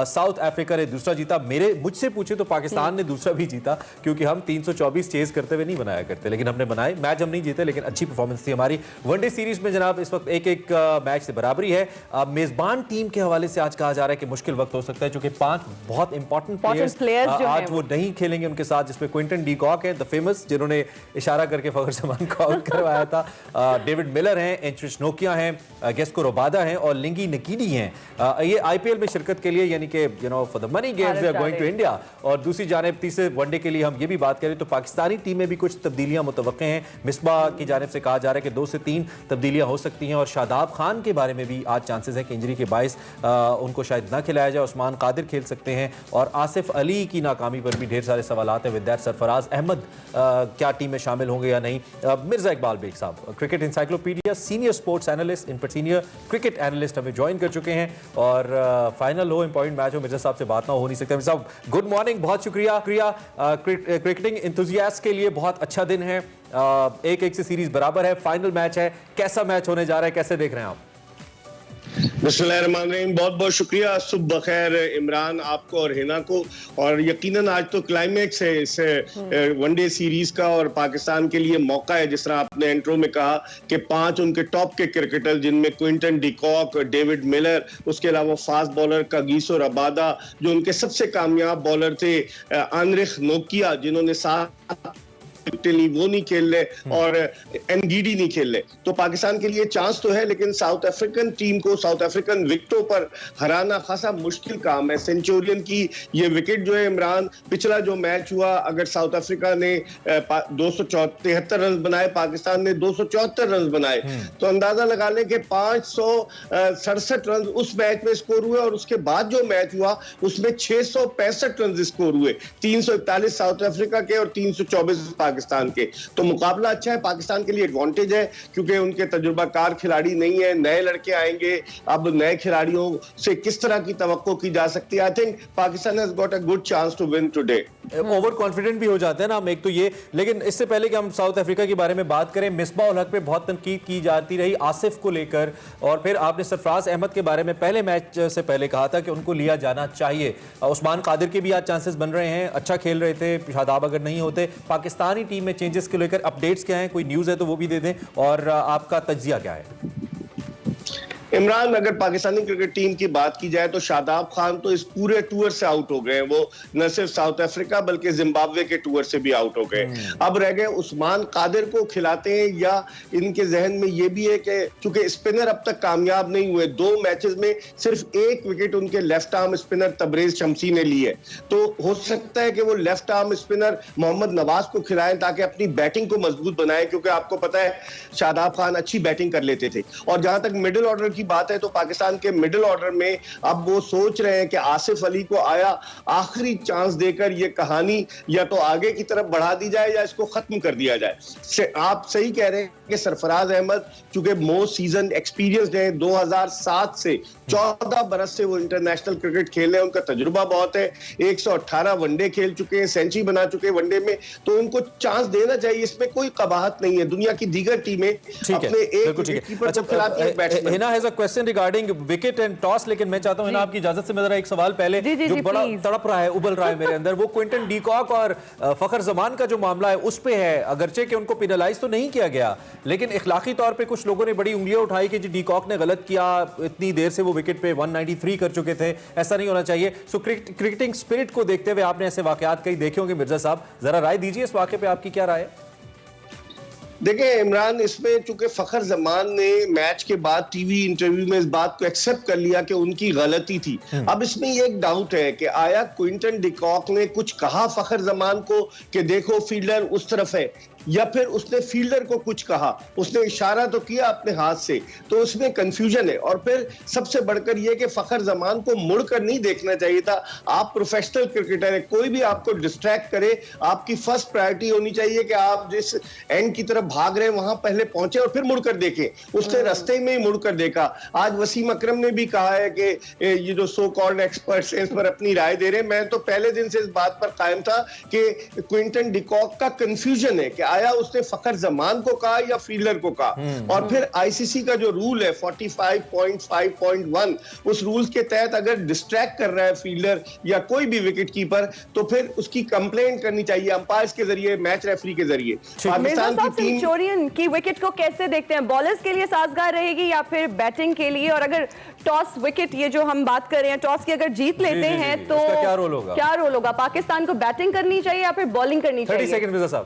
साउथ अफ्रीका ने दूसरा जीता। मुझसे पूछे तो पाकिस्तान ने दूसरा भी जीता क्योंकि हम 324 चेज करते हुए नहीं बनाया करते, लेकिन हमने बनाए। मैच हम नहीं जीते लेकिन अच्छी परफॉर्मेंस थी हमारी। वनडे सीरीज में जनाब इस वक्त एक मैच से बराबरी है। मेजबान टीम के हवाले से आज कहा जा रहा है कि मुश्किल वक्त हो सकता है क्योंकि 5 बहुत इंपॉर्टेंट प्लेयर्स आज वो नहीं खेलेंगे उनके साथ, जिसमें क्विंटन डी कॉक है, द फेमस, जिन्होंने इशारा करके फखर जमान को आउट करवाया था। डेविड मिलर हैं, एंट्रिच नोकिया हैं, गेस्को रोबादा हैं और लिंगी नकीडी हैं। ये आईपीएल में शिरकत के लिए यानी कि for the money games we are going to India. और दूसरी जानिब तीसरे वनडे के लिए हम ये भी बात करें तो पाकिस्तानी टीम में भी कुछ तब्दीलियां मुतवक्के हैं। मिसबाह की जानिब से कहा जा रहा है कि 2 से 3 तब्दीलियां हो सकती हैं और शादाब खान के बारे में भी आज चांसेस है कि इंजरी के बायस उनको शायद ना खिलाया जाए। उस्मान कादिर खेल सकते हैं और आसिफ अली की नाकामी पर भी ढेर सारे सवालात हैं। विद दैट सरफराज अहमद क्या टीम में शामिल होंगे या नहीं। मिर्जा इकबाल बेग साहब, cricket encyclopedia senior sports analyst, इन पर सीनियर क्रिकेट एनालिस्ट हमें ज्वाइन कर चुके हैं और फाइनल हो, इंपॉर्टेंट मैच हो, मिर्जा साहब से बात ना हो नहीं सकता। साहब गुड मॉर्निंग, बहुत शुक्रिया। क्रिकेटिंग एंथुसियास्ट के लिए बहुत अच्छा दिन है। 1-1 से सीरीज बराबर है, फाइनल मैच है, कैसा मैच होने जा रहा है, कैसे देख रहे हैं आप? बिस्मिल्लाहिर्रहमानिर्रहीम, बहुत बहुत शुक्रिया। सुबह खैर इमरान, आपको और हिना को। और यकीनन आज तो क्लाइमेक्स है इस वनडे सीरीज का और पाकिस्तान के लिए मौका है, जिस तरह आपने इंट्रो में कहा कि 5 उनके टॉप के क्रिकेटर, जिनमें Quinton de Kock, David Miller, उसके अलावा फास्ट बॉलर कागिसो रबादा, जो उनके सबसे कामयाब बॉलर थे आनरिख नोकिया, जिन्होंने 7 वो नहीं खेल रहे और एनगीडी नहीं खेल रहे। तो पाकिस्तान के लिए चांस तो है, लेकिन साउथ अफ्रीकन टीम को साउथ अफ्रीकन विकेटों पर हराना खासा मुश्किल काम है। सेंचुरियन की ये विकेट जो है इमरान, पिछला जो मैच हुआ, अगर साउथ अफ्रीका ने 273 रन बनाए, पाकिस्तान ने 274 रन बनाए, तो अंदाजा लगा लें कि 567 रन उस मैच में स्कोर हुए और उसके बाद जो मैच हुआ उसमें 665 रन स्कोर हुए, 341 साउथ अफ्रीका के और 324 पाकिस्तान के। तो मुकाबला अच्छा है, पाकिस्तान के लिए एडवांटेज है क्योंकि उनके तजुर्बाकार खिलाड़ी नहीं है, नए लड़के आएंगे। अब नए खिलाड़ियों से किस तरह की तवक्को की जा सकती है? I think Pakistan has got a good chance to win today. Over confident भी हो जाते हैं ना हम, एक तो ये। लेकिन इससे पहले कि हम साउथ अफ्रीका के बारे में बात करें, मिसबाह उल हक पे बहुत तनकीद की जाती रही आसिफ को लेकर, और फिर आपने सरफराज अहमद के बारे में पहले मैच से पहले कहा था कि उनको लिया जाना चाहिए। उस्मान कादिर के भी आज चांसेस बन रहे हैं, अच्छा खेल रहे थे, शादाब अगर नहीं होते। पाकिस्तानी टीम में चेंजेस को लेकर अपडेट्स क्या हैं, कोई न्यूज़ है तो वो भी दे दें, और आपका तज्जिया क्या है? इमरान, अगर पाकिस्तानी क्रिकेट टीम की बात की जाए तो शादाब खान तो इस पूरे टूर से आउट हो गए। वो न सिर्फ साउथ अफ्रीका बल्कि जिम्बाब्वे के टूर से भी आउट हो गए। अब रह गए उस्मान कादिर को खिलाते हैं, या इनके जहन में ये भी है कि चूंकि स्पिनर अब तक कामयाब नहीं हुए, 2 मैचेस में सिर्फ 1 विकेट उनके left arm spinner Tabraiz Shamsi ने ली है, तो हो सकता है कि वो left arm spinner Mohammad Nawaz को खिलाएं ताकि अपनी बैटिंग को मजबूत बनाएं, क्योंकि आपको पता है शादाब खान अच्छी बैटिंग कर लेते थे। और जहां तक मिडिल ऑर्डर की बात है तो पाकिस्तान के मिडिल ऑर्डर में अब वो सोच रहे हैं कि आसिफ अली को आया आखिरी चांस देकर ये कहानी या तो आगे की तरफ बढ़ा दी जाए या इसको खत्म कर दिया जाए। आप सही कह रहे हैं कि सरफराज अहमद चूंकि मोस्ट सीजन एक्सपीरियंस्ड है, 2007 से 14 बरस से वो इंटरनेशनल क्रिकेट खेल रहे हैं, उनका तजुर्बा बहुत है, 118 वनडे खेल चुके हैं, सेंचुरी बना चुके हैं वनडे में, तो उनको चांस देना चाहिए, इसमें कोई कबाहत नहीं है। दुनिया की दीगर टीमें अपने एक विकेटकीपर को खिलाती हैं, batsman. Hina has a question regarding wicket and toss, लेकिन मैं चाहता हूं हिना आपकी इजाजत से मैं जरा एक सवाल पहले जो बड़ा तड़प रहा है, उबल रहा है मेरे अंदर, वो क्विंटन डी कॉक और फखर जमान का जो मामला है उस पे है। अगरचे कि उनको पेनलाइज तो नहीं किया गया, लेकिन इखलाकी तौर पे कुछ लोगों ने बड़ी उंगलियां उठाई कि डी कॉक ने गलत किया, इतनी देर से वो विकेट पे 193 कर चुके थे, ऐसा नहीं होना चाहिए। सो क्रिकेटिंग स्पिरिट को देखते हुए आपने ऐसे वाकयात कई देखे होंगे मिर्जा साहब, जरा राय दीजिए इस वाकये पे, आपकी क्या राय है? देखिए इमरान, इसमें चूंकि फखर जमान ने मैच के बाद टीवी इंटरव्यू में इस बात को एक्सेप्ट कर लिया कि उनकी गलती थी। अब इसमें ये एक डाउट है कि आया क्विंटन डिकॉक ने कुछ कहा फखर जमान को कि देखो फील्डर उस तरफ है, या फिर उसने फील्डर को कुछ कहा, उसने इशारा तो किया अपने हाथ से, तो उसमें कंफ्यूजन है। और फिर सबसे बढ़कर यह कि फखर जमान को मुड़कर नहीं देखना चाहिए था। आप प्रोफेशनल क्रिकेटर हैं, कोई भी आपको डिस्ट्रैक्ट करे, आपकी फर्स्ट प्रायोरिटी होनी चाहिए कि आप जिस एंड की तरफ भाग रहे हैं वहां पहले पहुंचे और फिर मुड़कर देखें। उसने रास्ते में ही मुड़कर देखा। आज वसीम अकरम ने भी कहा है कि ये जो सो कॉल्ड एक्सपर्ट्स हैं इस पर अपनी राय दे रहे हैं। मैं तो पहले दिन से इस बात पर कायम था कि क्विंटन डिकॉक का कंफ्यूजन है कि आया उसने फखर जमान को कहा या फील्डर को कहा। और फिर आईसीसी का जो रूल है 45.5.1, उस रूल के तहत अगर डिस्ट्रैक्ट कर रहा है फील्डर या कोई भी विकेट कीपर तो फिर उसकी कंप्लेंट करनी चाहिए अंपायर्स के जरिए, मैच रेफरी के जरिए। पाकिस्तान की टीम सेंचुरियन की विकेट को कैसे देखते हैं? बॉलर्स के लिए साजगार रहेगी या फिर बैटिंग के लिए? और अगर टॉस विकेट, ये जो हम बात कर रहे हैं, टॉस की अगर जीत लेते हैं तो क्या रोल होगा? क्या रोल होगा? पाकिस्तान को बैटिंग करनी चाहिए या फिर बॉलिंग करनी चाहिए? 30 सेकंड मिर्जा साहब।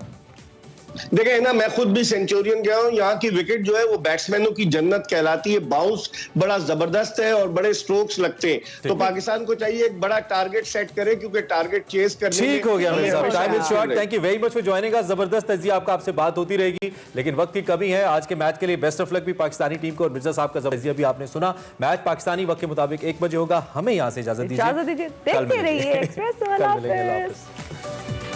देखिए ना, मैं खुद भी सेंचुरियन गया हूं। यहाँ की विकेट जो है वो बैट्समैनों की जन्नत कहलाती है। बाउंस बड़ा जबरदस्त है और बड़े स्ट्रोक्स लगते हैं। तो पाकिस्तान को चाहिए एक बड़ा टारगेट सेट करे, क्योंकि टारगेट चेस करने ठीक हो गया मिर्जा साहब, time is short. Thank you very much for joining us. जबरदस्त तजिया आपसे बात होती रहेगी, लेकिन वक्त की कमी है। आज के मैच के लिए बेस्ट ऑफ लक भी पाकिस्तानी टीम को। और मिर्जा साहब का तजिया भी आपने सुना। मैच पाकिस्तानी वक्त के मुताबिक 1 बजे होगा। हमें यहाँ से इजाजत दीजिए। देखते रहिए एक्सप्रेस।